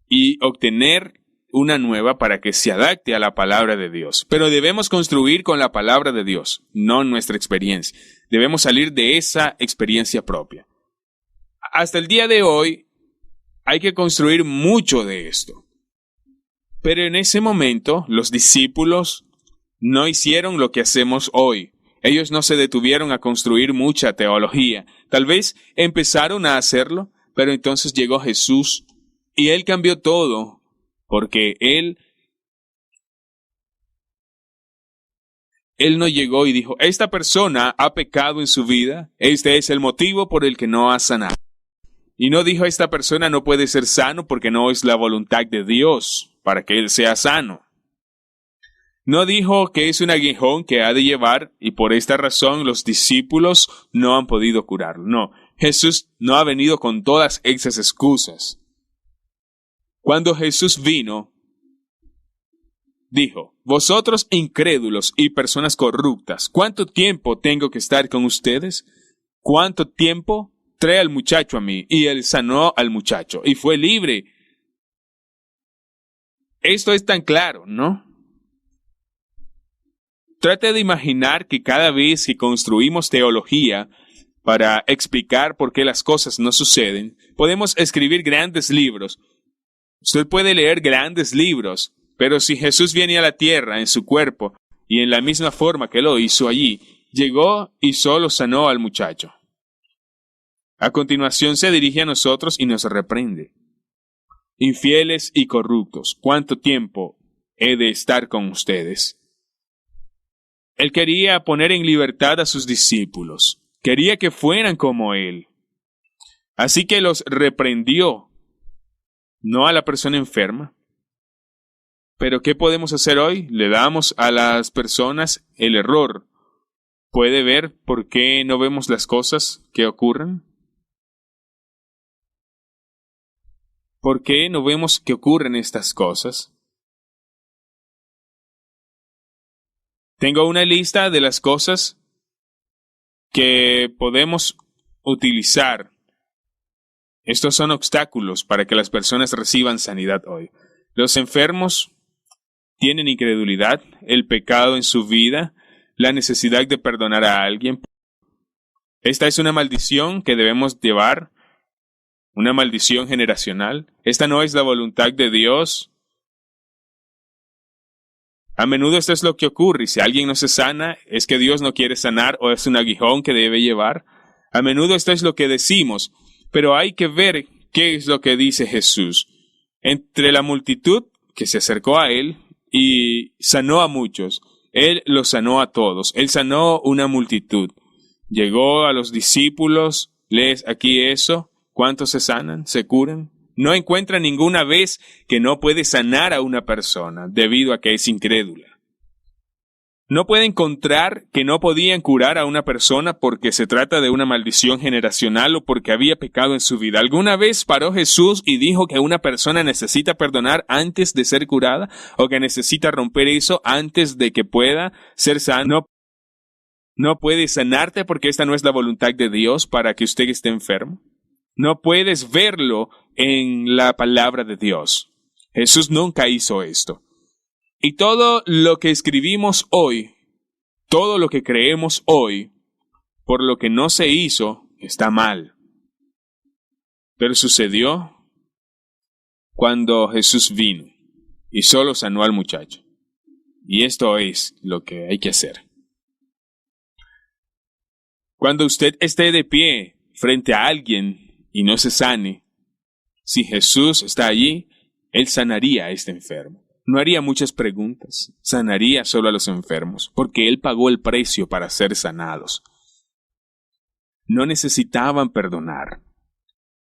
y obtener una nueva para que se adapte a la palabra de Dios. Pero debemos construir con la palabra de Dios, no nuestra experiencia. Debemos salir de esa experiencia propia. Hasta el día de hoy hay que construir mucho de esto. Pero en ese momento, los discípulos no hicieron lo que hacemos hoy. Ellos no se detuvieron a construir mucha teología. Tal vez empezaron a hacerlo, pero entonces llegó Jesús y Él cambió todo, porque Él no llegó y dijo, esta persona ha pecado en su vida, este es el motivo por el que no ha sanado. Y no dijo, esta persona no puede ser sano porque no es la voluntad de Dios para que él sea sano. No dijo que es un aguijón que ha de llevar y por esta razón los discípulos no han podido curarlo. No, Jesús no ha venido con todas esas excusas. Cuando Jesús vino, dijo, vosotros incrédulos y personas corruptas, ¿cuánto tiempo tengo que estar con ustedes? ¿Cuánto tiempo? Trae al muchacho a mí. Y él sanó al muchacho y fue libre. Esto es tan claro, ¿no? Trate de imaginar que cada vez que construimos teología para explicar por qué las cosas no suceden, podemos escribir grandes libros. Usted puede leer grandes libros, pero si Jesús viene a la tierra en su cuerpo y en la misma forma que lo hizo allí, llegó y solo sanó al muchacho. A continuación se dirige a nosotros y nos reprende. Infieles y corruptos, ¿cuánto tiempo he de estar con ustedes? Él quería poner en libertad a sus discípulos. Quería que fueran como Él. Así que los reprendió no a la persona enferma. Pero ¿qué podemos hacer hoy? Le damos a las personas el error. ¿Puede ver por qué no vemos las cosas que ocurren? ¿Por qué no vemos que ocurren estas cosas? Tengo una lista de las cosas que podemos utilizar. Estos son obstáculos para que las personas reciban sanidad hoy. Los enfermos tienen incredulidad, el pecado en su vida, la necesidad de perdonar a alguien. Esta es una maldición que debemos llevar, una maldición generacional. Esta no es la voluntad de Dios. A menudo esto es lo que ocurre. Si alguien no se sana, es que Dios no quiere sanar o es un aguijón que debe llevar. A menudo esto es lo que decimos, pero hay que ver qué es lo que dice Jesús. Entre la multitud que se acercó a él y sanó a muchos, él los sanó a todos. Él sanó una multitud. Llegó a los discípulos, lees aquí eso. ¿Cuántos se sanan? ¿Se curan? No encuentra ninguna vez que no puede sanar a una persona debido a que es incrédula. No puede encontrar que no podían curar a una persona porque se trata de una maldición generacional o porque había pecado en su vida. ¿Alguna vez paró Jesús y dijo que una persona necesita perdonar antes de ser curada o que necesita romper eso antes de que pueda ser sano? No puede sanarte porque esta no es la voluntad de Dios para que usted esté enfermo. No puedes verlo en la palabra de Dios. Jesús nunca hizo esto. Y todo lo que escribimos hoy, todo lo que creemos hoy, por lo que no se hizo, está mal. Pero sucedió cuando Jesús vino y solo sanó al muchacho. Y esto es lo que hay que hacer. Cuando usted esté de pie frente a alguien y no se sane, si Jesús está allí, Él sanaría a este enfermo. No haría muchas preguntas, sanaría solo a los enfermos, porque Él pagó el precio para ser sanados. No necesitaban perdonar.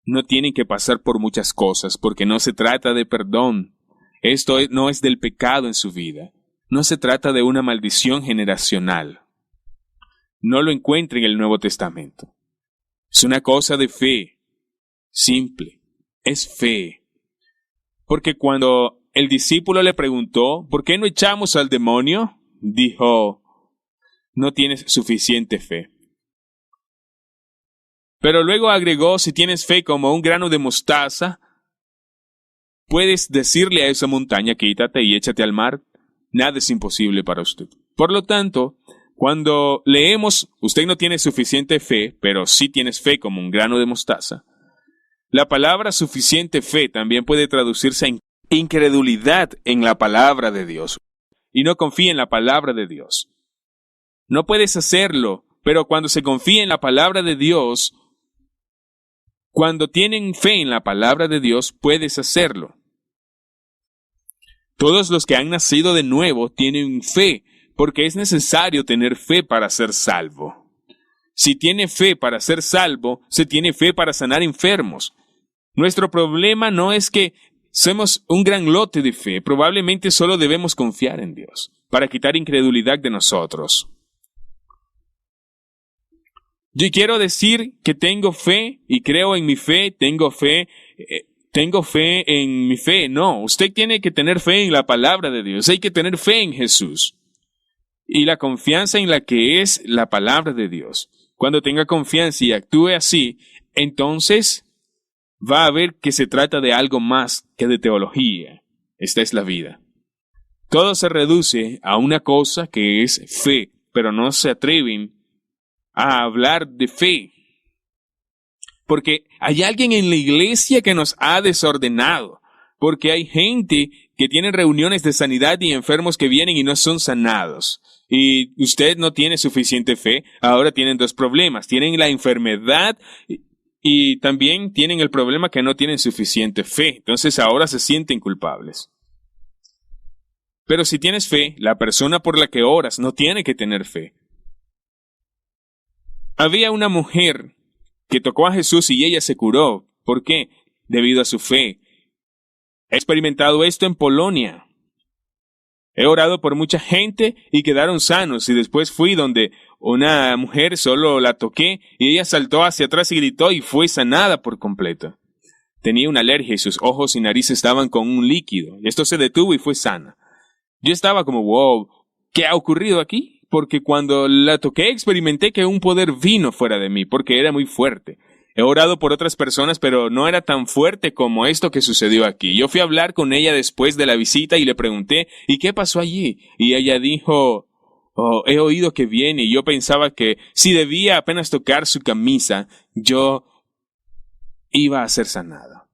No tienen que pasar por muchas cosas, porque no se trata de perdón. Esto no es del pecado en su vida. No se trata de una maldición generacional. No lo encuentra en el Nuevo Testamento. Es una cosa de fe, simple, es fe. Porque cuando el discípulo le preguntó, ¿por qué no echamos al demonio? Dijo, no tienes suficiente fe. Pero luego agregó, si tienes fe como un grano de mostaza, puedes decirle a esa montaña, quítate y échate al mar. Nada es imposible para usted. Por lo tanto, cuando leemos, usted no tiene suficiente fe, pero sí tienes fe como un grano de mostaza, la palabra suficiente fe también puede traducirse en incredulidad en la palabra de Dios. Y no confía en la palabra de Dios. No puedes hacerlo, pero cuando se confía en la palabra de Dios, cuando tienen fe en la palabra de Dios, puedes hacerlo. Todos los que han nacido de nuevo tienen fe, porque es necesario tener fe para ser salvo. Si tiene fe para ser salvo, se tiene fe para sanar enfermos. Nuestro problema no es que somos un gran lote de fe, probablemente solo debemos confiar en Dios para quitar incredulidad de nosotros. Yo quiero decir que tengo fe y creo en mi fe, tengo fe en mi fe. No, usted tiene que tener fe en la palabra de Dios, hay que tener fe en Jesús y la confianza en la que es la palabra de Dios. Cuando tenga confianza y actúe así, entonces va a ver que se trata de algo más que de teología. Esta es la vida. Todo se reduce a una cosa que es fe, pero no se atreven a hablar de fe. Porque hay alguien en la iglesia que nos ha desordenado. Porque hay gente que tiene reuniones de sanidad y enfermos que vienen y no son sanados. Y usted no tiene suficiente fe. Ahora tienen dos problemas. Tienen la enfermedad y también tienen el problema que no tienen suficiente fe. Entonces ahora se sienten culpables. Pero si tienes fe, la persona por la que oras no tiene que tener fe. Había una mujer que tocó a Jesús y ella se curó. ¿Por qué? Debido a su fe. He experimentado esto en Polonia. He orado por mucha gente y quedaron sanos, y después fui donde una mujer solo la toqué y ella saltó hacia atrás y gritó y fue sanada por completo. Tenía una alergia y sus ojos y nariz estaban con un líquido. Y esto se detuvo y fue sana. Yo estaba como, wow, ¿qué ha ocurrido aquí? Porque cuando la toqué experimenté que un poder vino fuera de mí, porque era muy fuerte. He orado por otras personas, pero no era tan fuerte como esto que sucedió aquí. Yo fui a hablar con ella después de la visita y le pregunté, ¿y qué pasó allí? Y ella dijo, oh, he oído que viene, y yo pensaba que si debía apenas tocar su camisa, yo iba a ser sanada.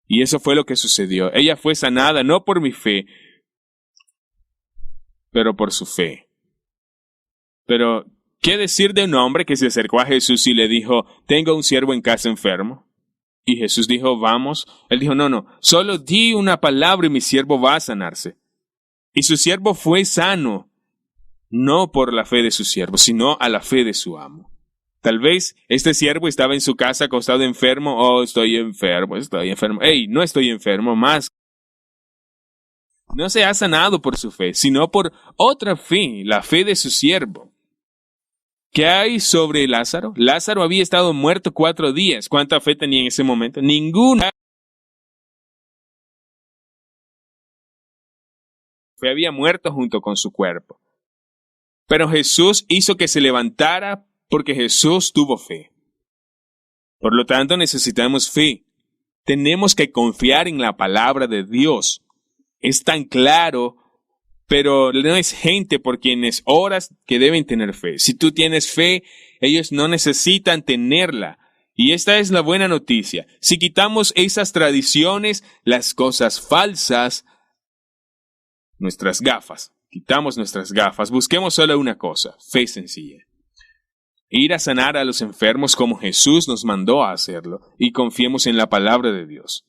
Y eso fue lo que sucedió. Ella fue sanada no por mi fe, pero por su fe. Pero, ¿qué decir de un hombre que se acercó a Jesús y le dijo, tengo un siervo en casa enfermo? Y Jesús dijo, vamos. Él dijo, no, solo di una palabra y mi siervo va a sanarse. Y su siervo fue sano, no por la fe de su siervo, sino a la fe de su amo. Tal vez este siervo estaba en su casa acostado enfermo. Oh, estoy enfermo. Hey, no estoy enfermo más. No se ha sanado por su fe, sino por otra fe, la fe de su siervo. ¿Qué hay sobre Lázaro? Lázaro había estado muerto 4 días. ¿Cuánta fe tenía en ese momento? Ninguna. Fe había muerto junto con su cuerpo. Pero Jesús hizo que se levantara porque Jesús tuvo fe. Por lo tanto, necesitamos fe. Tenemos que confiar en la palabra de Dios. Es tan claro, pero no es gente por quienes oras que deben tener fe. Si tú tienes fe, ellos no necesitan tenerla. Y esta es la buena noticia. Si quitamos esas tradiciones, las cosas falsas, nuestras gafas, quitamos nuestras gafas, busquemos solo una cosa, fe sencilla. Ir a sanar a los enfermos como Jesús nos mandó a hacerlo y confiemos en la palabra de Dios.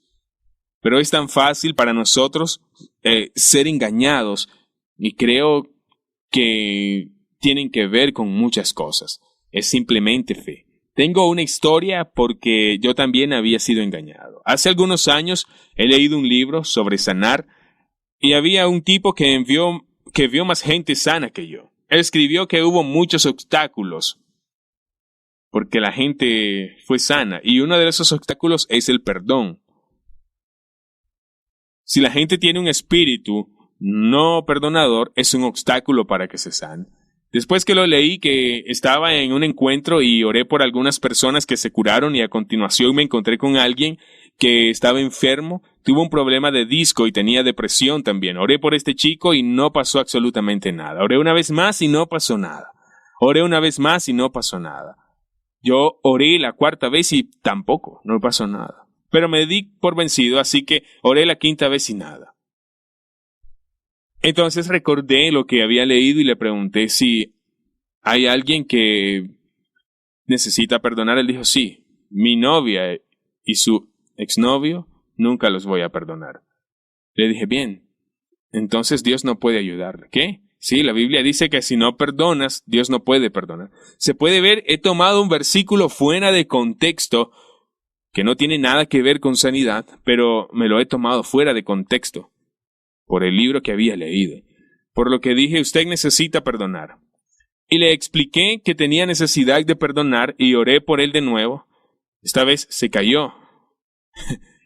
Pero es tan fácil para nosotros ser engañados y creo que tienen que ver con muchas cosas. Es simplemente fe. Tengo una historia porque yo también había sido engañado. Hace algunos años he leído un libro sobre sanar y había un tipo que vio más gente sana que yo. Él escribió que hubo muchos obstáculos porque la gente fue sana y uno de esos obstáculos es el perdón. Si la gente tiene un espíritu no perdonador, es un obstáculo para que se sane. Después que lo leí, que estaba en un encuentro y oré por algunas personas que se curaron y a continuación me encontré con alguien que estaba enfermo, tuvo un problema de disco y tenía depresión también. Oré por este chico y no pasó absolutamente nada. Oré una vez más y no pasó nada. Oré una vez más y no pasó nada. Yo oré la 4ª vez y tampoco, no pasó nada. Pero me di por vencido, así que oré la 5ª vez y nada. Entonces recordé lo que había leído y le pregunté si hay alguien que necesita perdonar. Él dijo, sí, mi novia y su exnovio nunca los voy a perdonar. Le dije, bien, entonces Dios no puede ayudarle. ¿Qué? Sí, la Biblia dice que si no perdonas, Dios no puede perdonar. Se puede ver, he tomado un versículo fuera de contexto que no tiene nada que ver con sanidad, pero me lo he tomado fuera de contexto por el libro que había leído. Por lo que dije, usted necesita perdonar. Y le expliqué que tenía necesidad de perdonar y oré por él de nuevo. Esta vez se cayó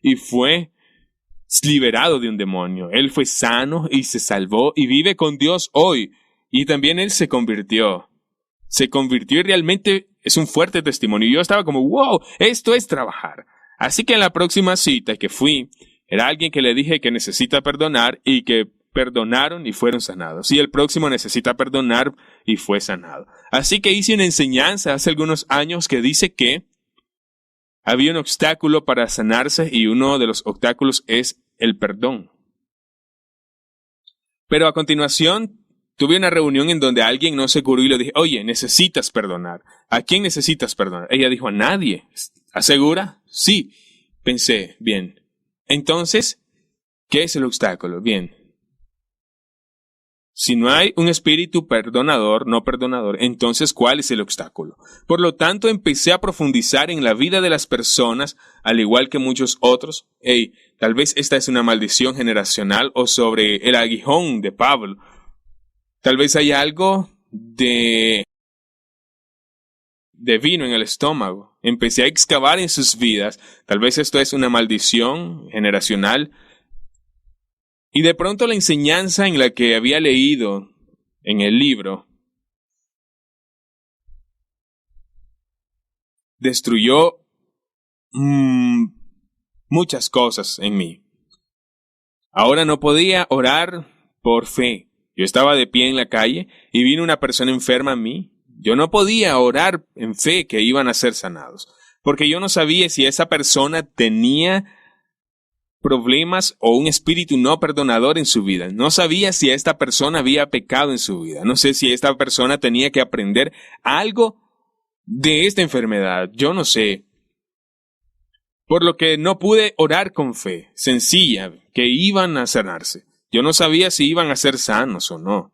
y fue liberado de un demonio. Él fue sano y se salvó y vive con Dios hoy. Y también él se convirtió. Se convirtió y realmente es un fuerte testimonio. Y yo estaba como, wow, esto es trabajar. Así que en la próxima cita que fui, era alguien que le dije que necesita perdonar y que perdonaron y fueron sanados. Y el próximo necesita perdonar y fue sanado. Así que hice una enseñanza hace algunos años que dice que había un obstáculo para sanarse y uno de los obstáculos es el perdón. Pero a continuación tuve una reunión en donde alguien no se curó y le dije, oye, necesitas perdonar. ¿A quién necesitas perdonar? Ella dijo, a nadie. ¿Asegura? Sí. Pensé, bien. Entonces, ¿qué es el obstáculo? Bien. Si no hay un espíritu perdonador, no perdonador, entonces ¿cuál es el obstáculo? Por lo tanto, empecé a profundizar en la vida de las personas, al igual que muchos otros. Tal vez esta es una maldición generacional o sobre el aguijón de Pablo. Tal vez hay algo de vino en el estómago. Empecé a excavar en sus vidas. Tal vez esto es una maldición generacional. Y de pronto la enseñanza en la que había leído en el libro destruyó muchas cosas en mí. Ahora no podía orar por fe. Yo estaba de pie en la calle y vino una persona enferma a mí. Yo no podía orar en fe que iban a ser sanados, porque yo no sabía si esa persona tenía problemas o un espíritu no perdonador en su vida. No sabía si esta persona había pecado en su vida. No sé si esta persona tenía que aprender algo de esta enfermedad. Yo no sé. Por lo que no pude orar con fe sencilla que iban a sanarse. Yo no sabía si iban a ser sanos o no.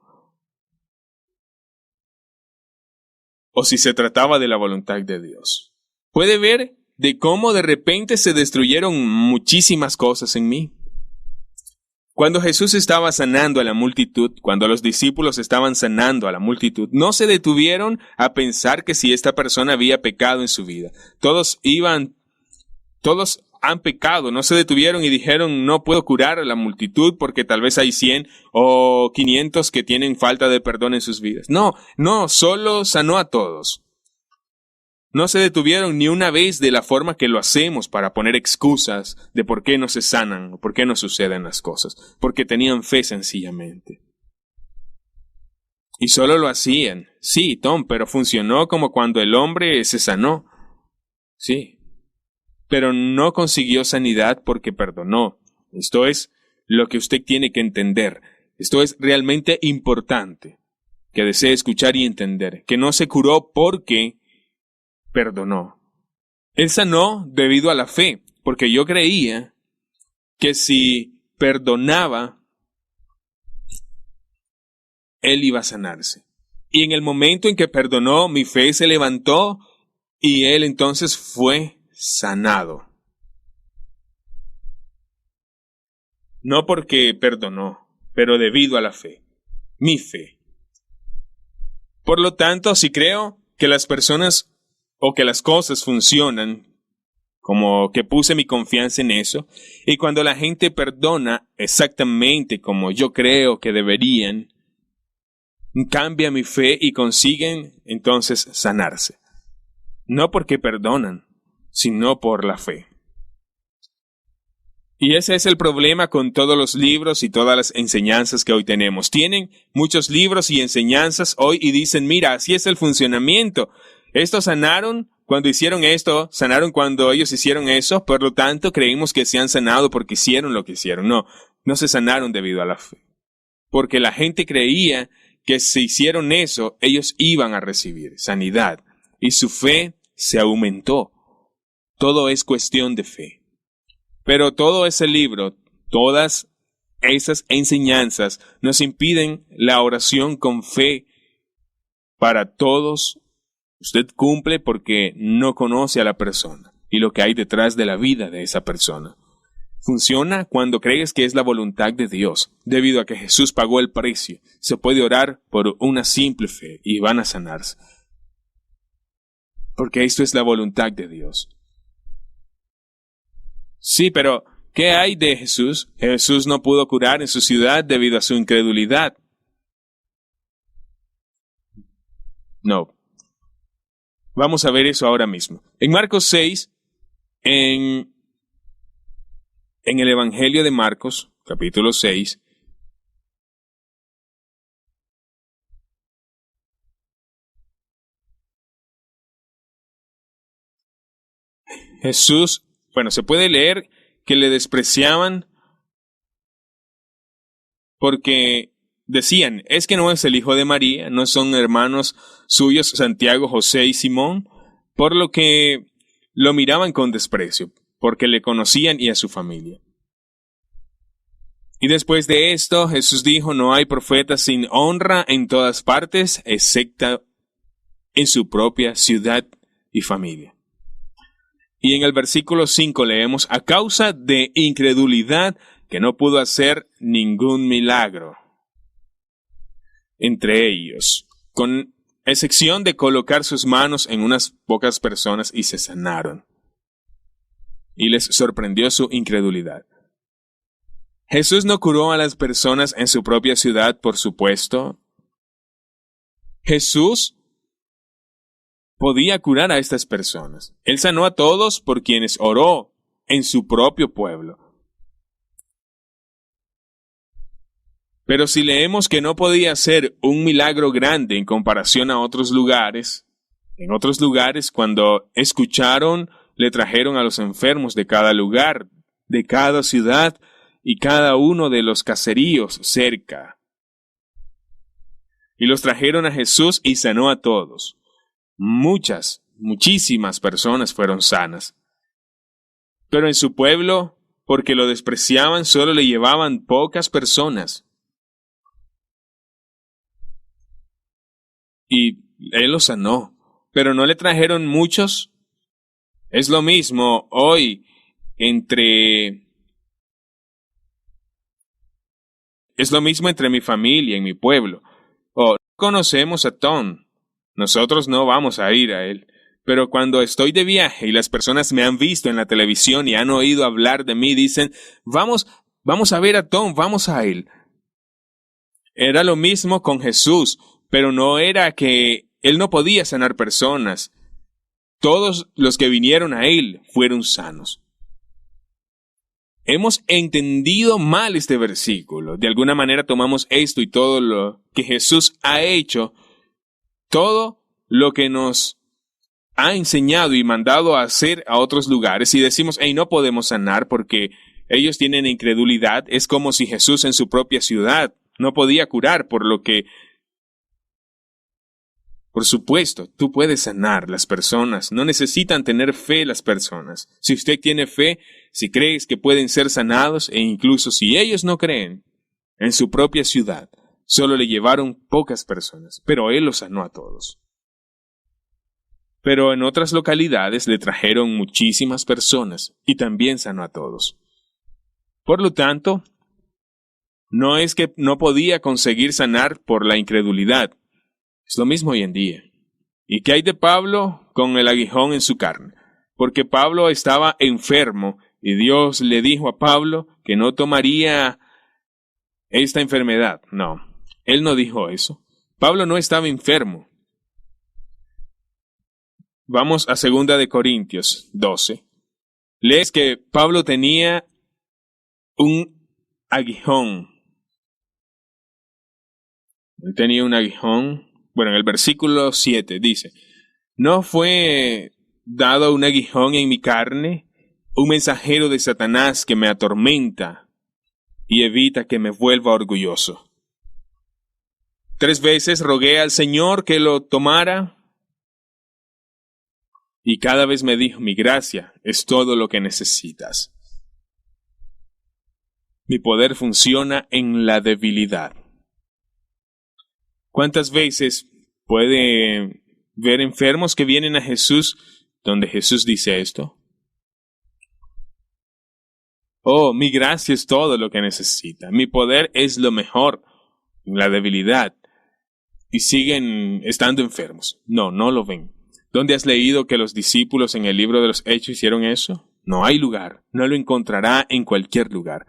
O si se trataba de la voluntad de Dios. Puede ver de cómo de repente se destruyeron muchísimas cosas en mí. Cuando Jesús estaba sanando a la multitud, cuando los discípulos estaban sanando a la multitud, no se detuvieron a pensar que si esta persona había pecado en su vida. Todos han pecado, no se detuvieron y dijeron, no puedo curar a la multitud porque tal vez hay 100 o 500 que tienen falta de perdón en sus vidas. No, solo sanó a todos. No se detuvieron ni una vez de la forma que lo hacemos para poner excusas de por qué no se sanan o por qué no suceden las cosas, porque tenían fe sencillamente. Y solo lo hacían. Sí, Tom, pero funcionó como cuando el hombre se sanó. Sí. Pero no consiguió sanidad porque perdonó. Esto es lo que usted tiene que entender. Esto es realmente importante que desee escuchar y entender. Que no se curó porque perdonó. Él sanó debido a la fe, porque yo creía que si perdonaba, él iba a sanarse. Y en el momento en que perdonó, mi fe se levantó y él entonces fue sanado. No porque perdonó, pero debido a la fe. Mi fe. Por lo tanto, si creo que las personas o que las cosas funcionan, como que puse mi confianza en eso, y cuando la gente perdona exactamente como yo creo que deberían, cambia mi fe y consiguen entonces sanarse. No porque perdonan, sino por la fe. Y ese es el problema con todos los libros y todas las enseñanzas que hoy tenemos. Tienen muchos libros y enseñanzas hoy y dicen, mira, así es el funcionamiento. Estos sanaron cuando hicieron esto, sanaron cuando ellos hicieron eso, por lo tanto creímos que se han sanado porque hicieron lo que hicieron. No se sanaron debido a la fe. Porque la gente creía que si hicieron eso, ellos iban a recibir sanidad. Y su fe se aumentó. Todo es cuestión de fe. Pero todo ese libro, todas esas enseñanzas nos impiden la oración con fe para todos. Usted cumple porque no conoce a la persona y lo que hay detrás de la vida de esa persona. Funciona cuando crees que es la voluntad de Dios, debido a que Jesús pagó el precio. Se puede orar por una simple fe y van a sanarse. Porque esto es la voluntad de Dios. Sí, pero ¿qué hay de Jesús? Jesús no pudo curar en su ciudad debido a su incredulidad. No. Vamos a ver eso ahora mismo. En Marcos 6, en el Evangelio de Marcos, capítulo 6, Jesús, se puede leer que le despreciaban porque decían, es que no es el hijo de María, no son hermanos suyos Santiago, José y Simón, por lo que lo miraban con desprecio, porque le conocían y a su familia. Y después de esto, Jesús dijo, no hay profeta sin honra en todas partes, excepto en su propia ciudad y familia. Y en el versículo 5 leemos, a causa de incredulidad que no pudo hacer ningún milagro entre ellos, con excepción de colocar sus manos en unas pocas personas y se sanaron. Y les sorprendió su incredulidad. Jesús no curó a las personas en su propia ciudad, por supuesto. Jesús podía curar a estas personas. Él sanó a todos por quienes oró en su propio pueblo. Pero si leemos que no podía hacer un milagro grande en comparación a otros lugares, en otros lugares cuando escucharon, le trajeron a los enfermos de cada lugar, de cada ciudad y cada uno de los caseríos cerca. Y los trajeron a Jesús y sanó a todos. Muchísimas personas fueron sanas. Pero en su pueblo, porque lo despreciaban, solo le llevaban pocas personas. Y él los sanó, pero no le trajeron muchos. Es lo mismo hoy entre mi familia y mi pueblo. Oh, conocemos a Tom. Nosotros no vamos a ir a él. Pero cuando estoy de viaje y las personas me han visto en la televisión y han oído hablar de mí, dicen, vamos a ver a Tom, vamos a él. Era lo mismo con Jesús, pero no era que él no podía sanar personas. Todos los que vinieron a él fueron sanos. Hemos entendido mal este versículo. De alguna manera tomamos esto y todo lo que Jesús ha hecho, todo lo que nos ha enseñado y mandado a hacer a otros lugares y decimos, hey, no podemos sanar porque ellos tienen incredulidad. Es como si Jesús en su propia ciudad no podía curar, por supuesto, tú puedes sanar. Las personas no necesitan tener fe las personas. Si usted tiene fe, si crees que pueden ser sanados e incluso si ellos no creen, en su propia ciudad solo le llevaron pocas personas, pero él los sanó a todos. Pero en otras localidades le trajeron muchísimas personas y también sanó a todos. Por lo tanto, no es que no podía conseguir sanar por la incredulidad. Es lo mismo hoy en día. ¿Y qué hay de Pablo con el aguijón en su carne? Porque Pablo estaba enfermo y Dios le dijo a Pablo que no tomaría esta enfermedad. No, él no dijo eso. Pablo no estaba enfermo. Vamos a 2 de Corintios 12. Lees que Pablo tenía un aguijón. Él tenía un aguijón. Bueno, en el versículo 7 dice, ¿no fue dado un aguijón en mi carne, un mensajero de Satanás que me atormenta y evita que me vuelva orgulloso? 3 veces rogué al Señor que lo tomara y cada vez me dijo, mi gracia es todo lo que necesitas. Mi poder funciona en la debilidad. ¿Cuántas veces puede ver enfermos que vienen a Jesús donde Jesús dice esto? Oh, mi gracia es todo lo que necesita. Mi poder es lo mejor en la debilidad. Y siguen estando enfermos. No lo ven. ¿Dónde has leído que los discípulos en el libro de los Hechos hicieron eso? No hay lugar. No lo encontrará en cualquier lugar.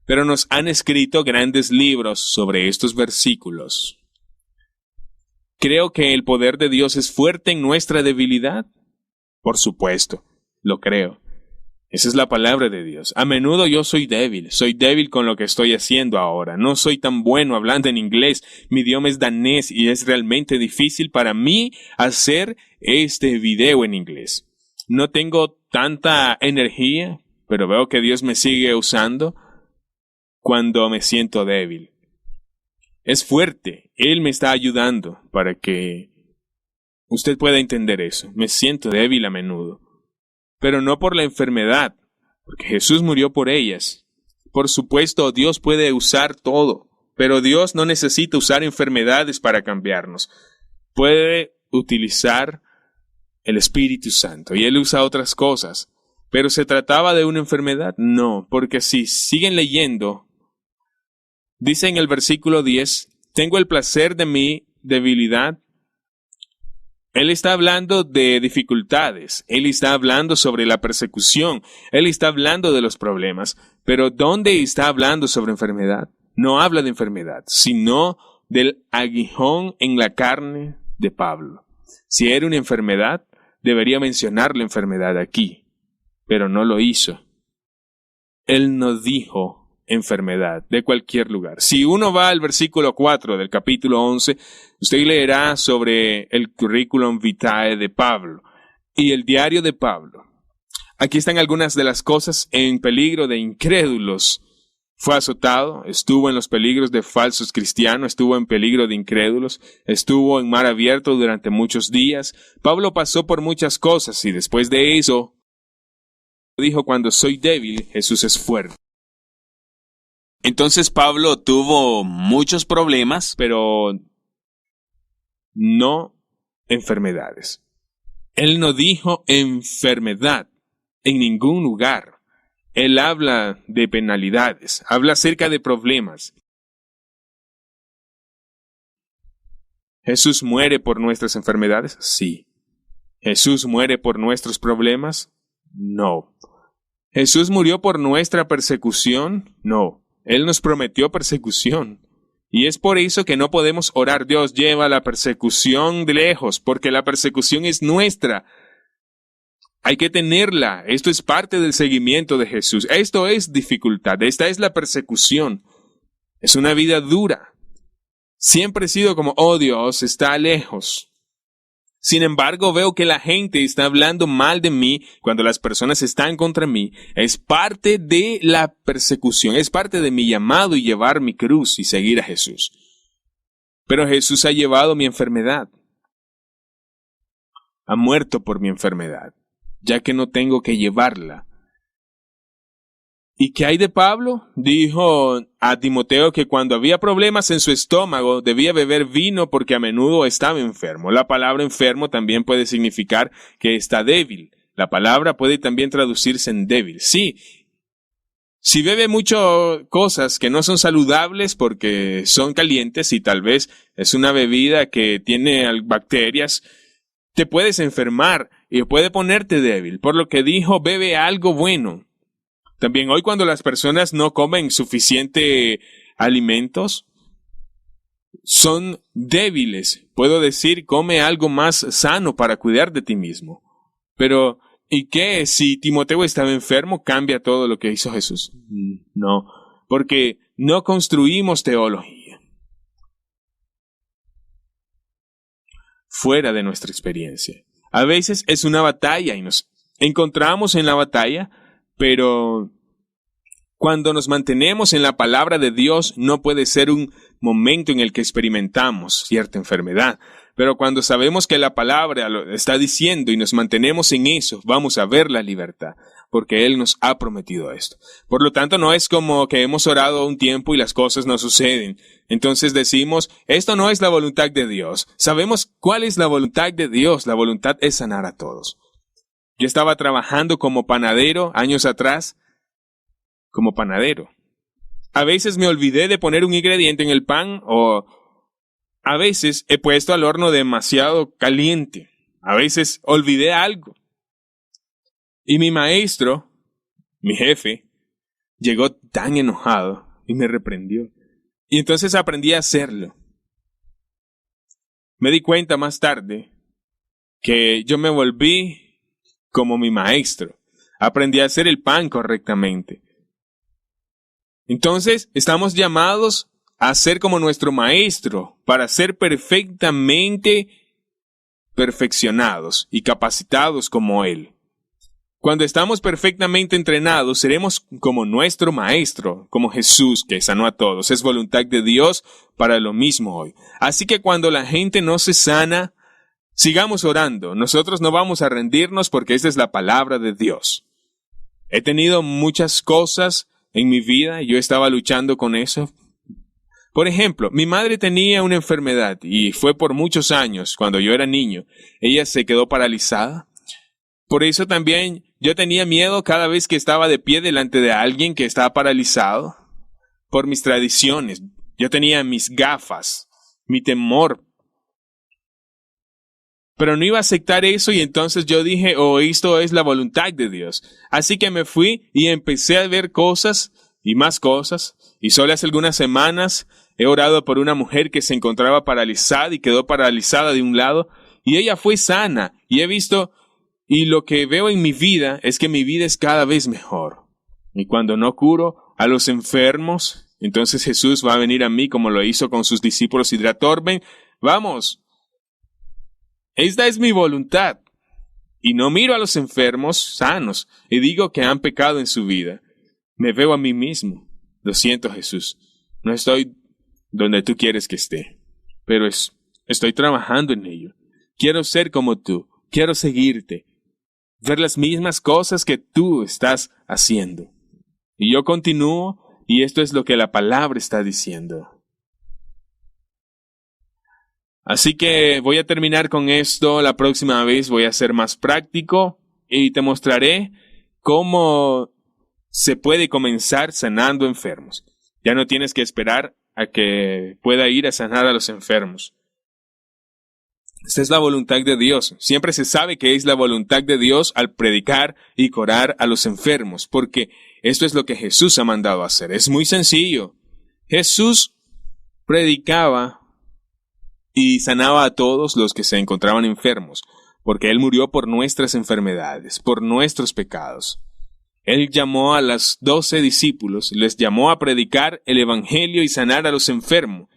Pero nos han escrito grandes libros sobre estos versículos. ¿Creo que el poder de Dios es fuerte en nuestra debilidad? Por supuesto, lo creo. Esa es la palabra de Dios. A menudo yo soy débil con lo que estoy haciendo ahora. No soy tan bueno hablando en inglés. Mi idioma es danés y es realmente difícil para mí hacer este video en inglés. No tengo tanta energía, pero veo que Dios me sigue usando cuando me siento débil. Es fuerte. Él me está ayudando para que usted pueda entender eso. Me siento débil a menudo. Pero no por la enfermedad, porque Jesús murió por ellas. Por supuesto, Dios puede usar todo, pero Dios no necesita usar enfermedades para cambiarnos. Puede utilizar el Espíritu Santo y Él usa otras cosas. ¿Pero se trataba de una enfermedad? No, porque si siguen leyendo, dice en el versículo 10, tengo el placer de mi debilidad. Él está hablando de dificultades, Él está hablando sobre la persecución, Él está hablando de los problemas, pero ¿dónde está hablando sobre enfermedad? No habla de enfermedad, sino del aguijón en la carne de Pablo. Si era una enfermedad, debería mencionar la enfermedad aquí, pero no lo hizo. Él no dijo enfermedad de cualquier lugar. Si uno va al versículo 4 del capítulo 11, usted leerá sobre el curriculum vitae de Pablo y el diario de Pablo. Aquí están algunas de las cosas en peligro de incrédulos. Fue azotado, estuvo en los peligros de falsos cristianos, estuvo en peligro de incrédulos, estuvo en mar abierto durante muchos días. Pablo pasó por muchas cosas y después de eso dijo, cuando soy débil, Jesús es fuerte. Entonces Pablo tuvo muchos problemas, Pero no enfermedades. Él no dijo enfermedad en ningún lugar. Él habla de penalidades, habla acerca de problemas. ¿Jesús muere por nuestras enfermedades? Sí. ¿Jesús muere por nuestros problemas? No. ¿Jesús murió por nuestra persecución? No. Él nos prometió persecución. Y es por eso que no podemos orar, Dios, lleva la persecución de lejos, porque la persecución es nuestra. Hay que tenerla. Esto es parte del seguimiento de Jesús. Esto es dificultad. Esta es la persecución. Es una vida dura. Siempre he sido como, oh Dios, está lejos. Sin embargo, veo que la gente está hablando mal de mí cuando las personas están contra mí. Es parte de la persecución, es parte de mi llamado y llevar mi cruz y seguir a Jesús. Pero Jesús ha llevado mi enfermedad. Ha muerto por mi enfermedad, ya que no tengo que llevarla. ¿Y qué hay de Pablo? Dijo a Timoteo que cuando había problemas en su estómago debía beber vino porque a menudo estaba enfermo. La palabra enfermo también puede significar que está débil. La palabra puede también traducirse en débil. Sí, si bebe mucho cosas que no son saludables porque son calientes y tal vez es una bebida que tiene bacterias, te puedes enfermar y puede ponerte débil. Por lo que dijo, bebe algo bueno. También hoy cuando las personas no comen suficiente alimentos, son débiles. Puedo decir, come algo más sano para cuidar de ti mismo. Pero, ¿y qué? Si Timoteo estaba enfermo, ¿cambia todo lo que hizo Jesús? No, porque no construimos teología fuera de nuestra experiencia. A veces es una batalla y nos encontramos en la batalla, pero cuando nos mantenemos en la palabra de Dios, no puede ser un momento en el que experimentamos cierta enfermedad. Pero cuando sabemos que la palabra lo está diciendo y nos mantenemos en eso, vamos a ver la libertad, porque Él nos ha prometido esto. Por lo tanto, no es como que hemos orado un tiempo y las cosas no suceden. Entonces decimos, esto no es la voluntad de Dios. Sabemos cuál es la voluntad de Dios. La voluntad es sanar a todos. Yo estaba trabajando como panadero años atrás, como panadero. A veces me olvidé de poner un ingrediente en el pan o a veces he puesto al horno demasiado caliente. A veces olvidé algo. Y mi maestro, mi jefe, llegó tan enojado y me reprendió. Y entonces aprendí a hacerlo. Me di cuenta más tarde que yo me volví como mi maestro. Aprendí a hacer el pan correctamente. Entonces, estamos llamados a ser como nuestro maestro para ser perfectamente perfeccionados y capacitados como Él. Cuando estamos perfectamente entrenados, seremos como nuestro maestro, como Jesús, que sanó a todos. Es voluntad de Dios para lo mismo hoy. Así que cuando la gente no se sana, sigamos orando. Nosotros no vamos a rendirnos porque esta es la palabra de Dios. He tenido muchas cosas en mi vida, yo estaba luchando con eso. Por ejemplo, mi madre tenía una enfermedad y fue por muchos años, cuando yo era niño. Ella se quedó paralizada. Por eso también yo tenía miedo cada vez que estaba de pie delante de alguien que estaba paralizado. Por mis tradiciones. Yo tenía mis gafas, mi temor. Pero no iba a aceptar eso y entonces yo dije, esto es la voluntad de Dios. Así que me fui y empecé a ver cosas y más cosas. Y solo hace algunas semanas he orado por una mujer que se encontraba paralizada y quedó paralizada de un lado. Y ella fue sana. Y he visto, y lo que veo en mi vida es que mi vida es cada vez mejor. Y cuando no curo a los enfermos, entonces Jesús va a venir a mí como lo hizo con sus discípulos y dirá, Torben, vamos. Esta es mi voluntad. Y no miro a los enfermos sanos y digo que han pecado en su vida. Me veo a mí mismo. Lo siento, Jesús. No estoy donde tú quieres que esté. Pero estoy trabajando en ello. Quiero ser como tú. Quiero seguirte. Ver las mismas cosas que tú estás haciendo. Y yo continúo y esto es lo que la palabra está diciendo. Así que voy a terminar con esto. La próxima vez voy a ser más práctico y te mostraré cómo se puede comenzar sanando enfermos. Ya no tienes que esperar a que pueda ir a sanar a los enfermos. Esta es la voluntad de Dios. Siempre se sabe que es la voluntad de Dios al predicar y curar a los enfermos, porque esto es lo que Jesús ha mandado a hacer. Es muy sencillo. Jesús predicaba y sanaba a todos los que se encontraban enfermos, porque Él murió por nuestras enfermedades, por nuestros pecados. Él llamó a los 12 discípulos, les llamó a predicar el Evangelio y sanar a los enfermos.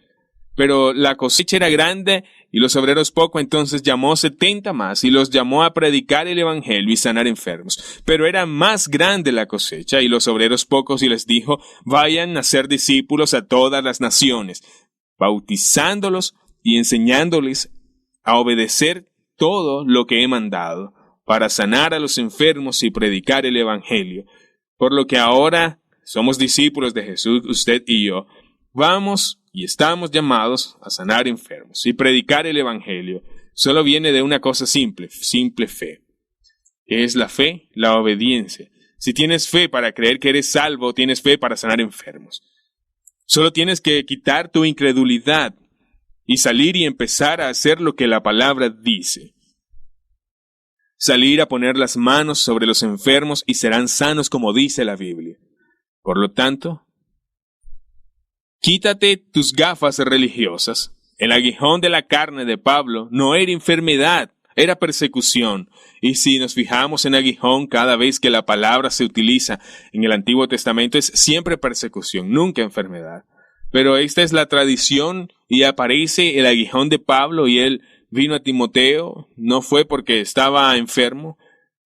Pero la cosecha era grande y los obreros poco, entonces llamó 70 más y los llamó a predicar el Evangelio y sanar enfermos. Pero era más grande la cosecha y los obreros pocos y les dijo, vayan a ser discípulos a todas las naciones, bautizándolos y enseñándoles a obedecer todo lo que he mandado para sanar a los enfermos y predicar el Evangelio. Por lo que ahora somos discípulos de Jesús, usted y yo, vamos y estamos llamados a sanar enfermos y predicar el Evangelio. Solo viene de una cosa simple fe. Es la fe, la obediencia. Si tienes fe para creer que eres salvo, tienes fe para sanar enfermos. Solo tienes que quitar tu incredulidad y salir y empezar a hacer lo que la palabra dice. Salir a poner las manos sobre los enfermos y serán sanos como dice la Biblia. Por lo tanto, quítate tus gafas religiosas. El aguijón de la carne de Pablo no era enfermedad, era persecución. Y si nos fijamos en aguijón, cada vez que la palabra se utiliza en el Antiguo Testamento es siempre persecución, nunca enfermedad. Pero esta es la tradición y aparece el aguijón de Pablo y él vino a Timoteo. No fue porque estaba enfermo,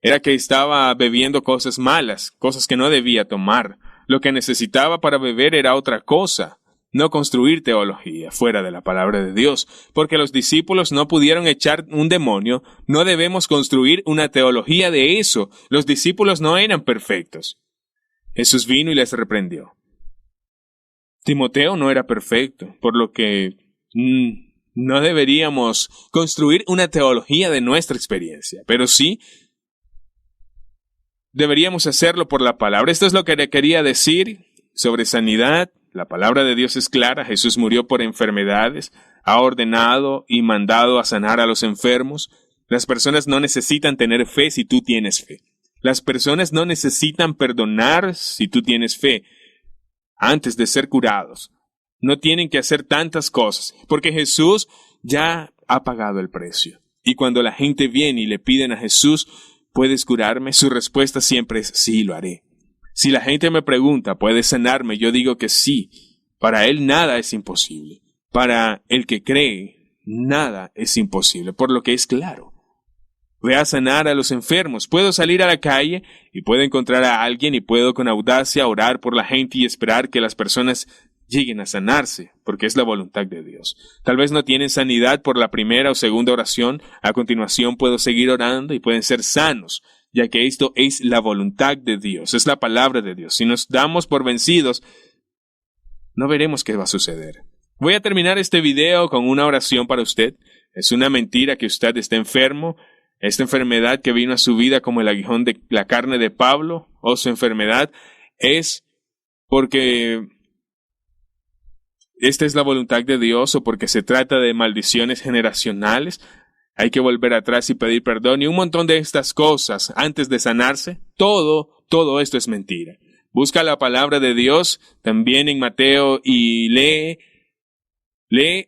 era que estaba bebiendo cosas malas, cosas que no debía tomar. Lo que necesitaba para beber era otra cosa, no construir teología fuera de la palabra de Dios. Porque los discípulos no pudieron echar un demonio, no debemos construir una teología de eso. Los discípulos no eran perfectos. Jesús vino y les reprendió. Timoteo no era perfecto, por lo que no deberíamos construir una teología de nuestra experiencia, pero sí deberíamos hacerlo por la palabra. Esto es lo que le quería decir sobre sanidad. La palabra de Dios es clara. Jesús murió por enfermedades, ha ordenado y mandado a sanar a los enfermos. Las personas no necesitan tener fe si tú tienes fe. Las personas no necesitan perdonar si tú tienes fe. Antes de ser curados, no tienen que hacer tantas cosas, porque Jesús ya ha pagado el precio. Y cuando la gente viene y le piden a Jesús, ¿puedes curarme? Su respuesta siempre es, sí, lo haré. Si la gente me pregunta, ¿puedes sanarme? Yo digo que sí. Para Él nada es imposible. Para el que cree, nada es imposible, por lo que es claro. Ve a sanar a los enfermos. Puedo salir a la calle y puedo encontrar a alguien y puedo con audacia orar por la gente y esperar que las personas lleguen a sanarse, porque es la voluntad de Dios. Tal vez no tienen sanidad por la primera o segunda oración. A continuación puedo seguir orando y pueden ser sanos. ya que esto es la voluntad de Dios, es la palabra de Dios. Si nos damos por vencidos, no veremos qué va a suceder. Voy a terminar este video con una oración para usted. Es una mentira que usted esté enfermo. Esta enfermedad que vino a su vida como el aguijón de la carne de Pablo, o su enfermedad, es porque esta es la voluntad de Dios, o porque se trata de maldiciones generacionales. Hay que volver atrás y pedir perdón y un montón de estas cosas antes de sanarse. Todo esto es mentira. Busca la palabra de Dios también en Mateo y lee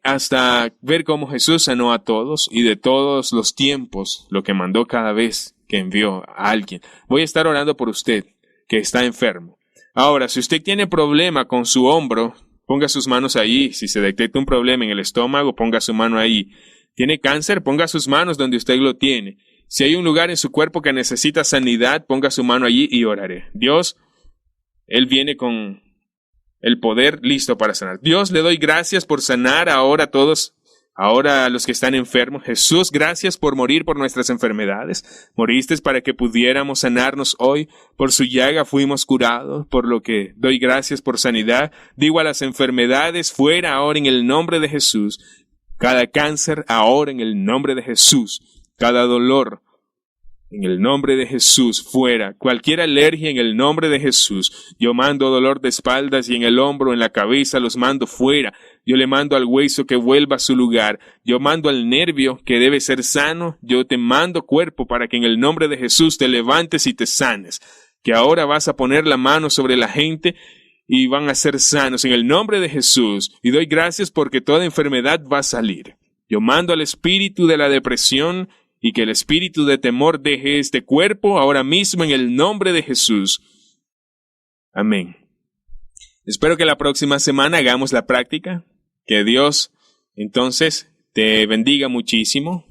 hasta ver cómo Jesús sanó a todos y de todos los tiempos, lo que mandó cada vez que envió a alguien. Voy a estar orando por usted que está enfermo. Ahora, si usted tiene problema con su hombro, ponga sus manos ahí. Si se detecta un problema en el estómago, ponga su mano ahí. ¿Tiene cáncer? Ponga sus manos donde usted lo tiene. Si hay un lugar en su cuerpo que necesita sanidad, ponga su mano allí y oraré. Dios, Él viene con el poder listo para sanar. Dios, le doy gracias por sanar ahora a todos, ahora a los que están enfermos. Jesús, gracias por morir por nuestras enfermedades. Moriste para que pudiéramos sanarnos hoy. Por su llaga fuimos curados, por lo que doy gracias por sanidad. Digo a las enfermedades, fuera ahora en el nombre de Jesús. Cada cáncer ahora en el nombre de Jesús. Cada dolor en el nombre de Jesús, fuera. Cualquier alergia en el nombre de Jesús. Yo mando dolor de espaldas y en el hombro, en la cabeza, los mando fuera. Yo le mando al hueso que vuelva a su lugar. Yo mando al nervio que debe ser sano. Yo te mando cuerpo para que en el nombre de Jesús te levantes y te sanes. Que ahora vas a poner la mano sobre la gente y van a ser sanos en el nombre de Jesús. Y doy gracias porque toda enfermedad va a salir. Yo mando al espíritu de la depresión y que el espíritu de temor deje este cuerpo ahora mismo en el nombre de Jesús. Amén. Espero que la próxima semana hagamos la práctica. Que Dios, entonces, te bendiga muchísimo.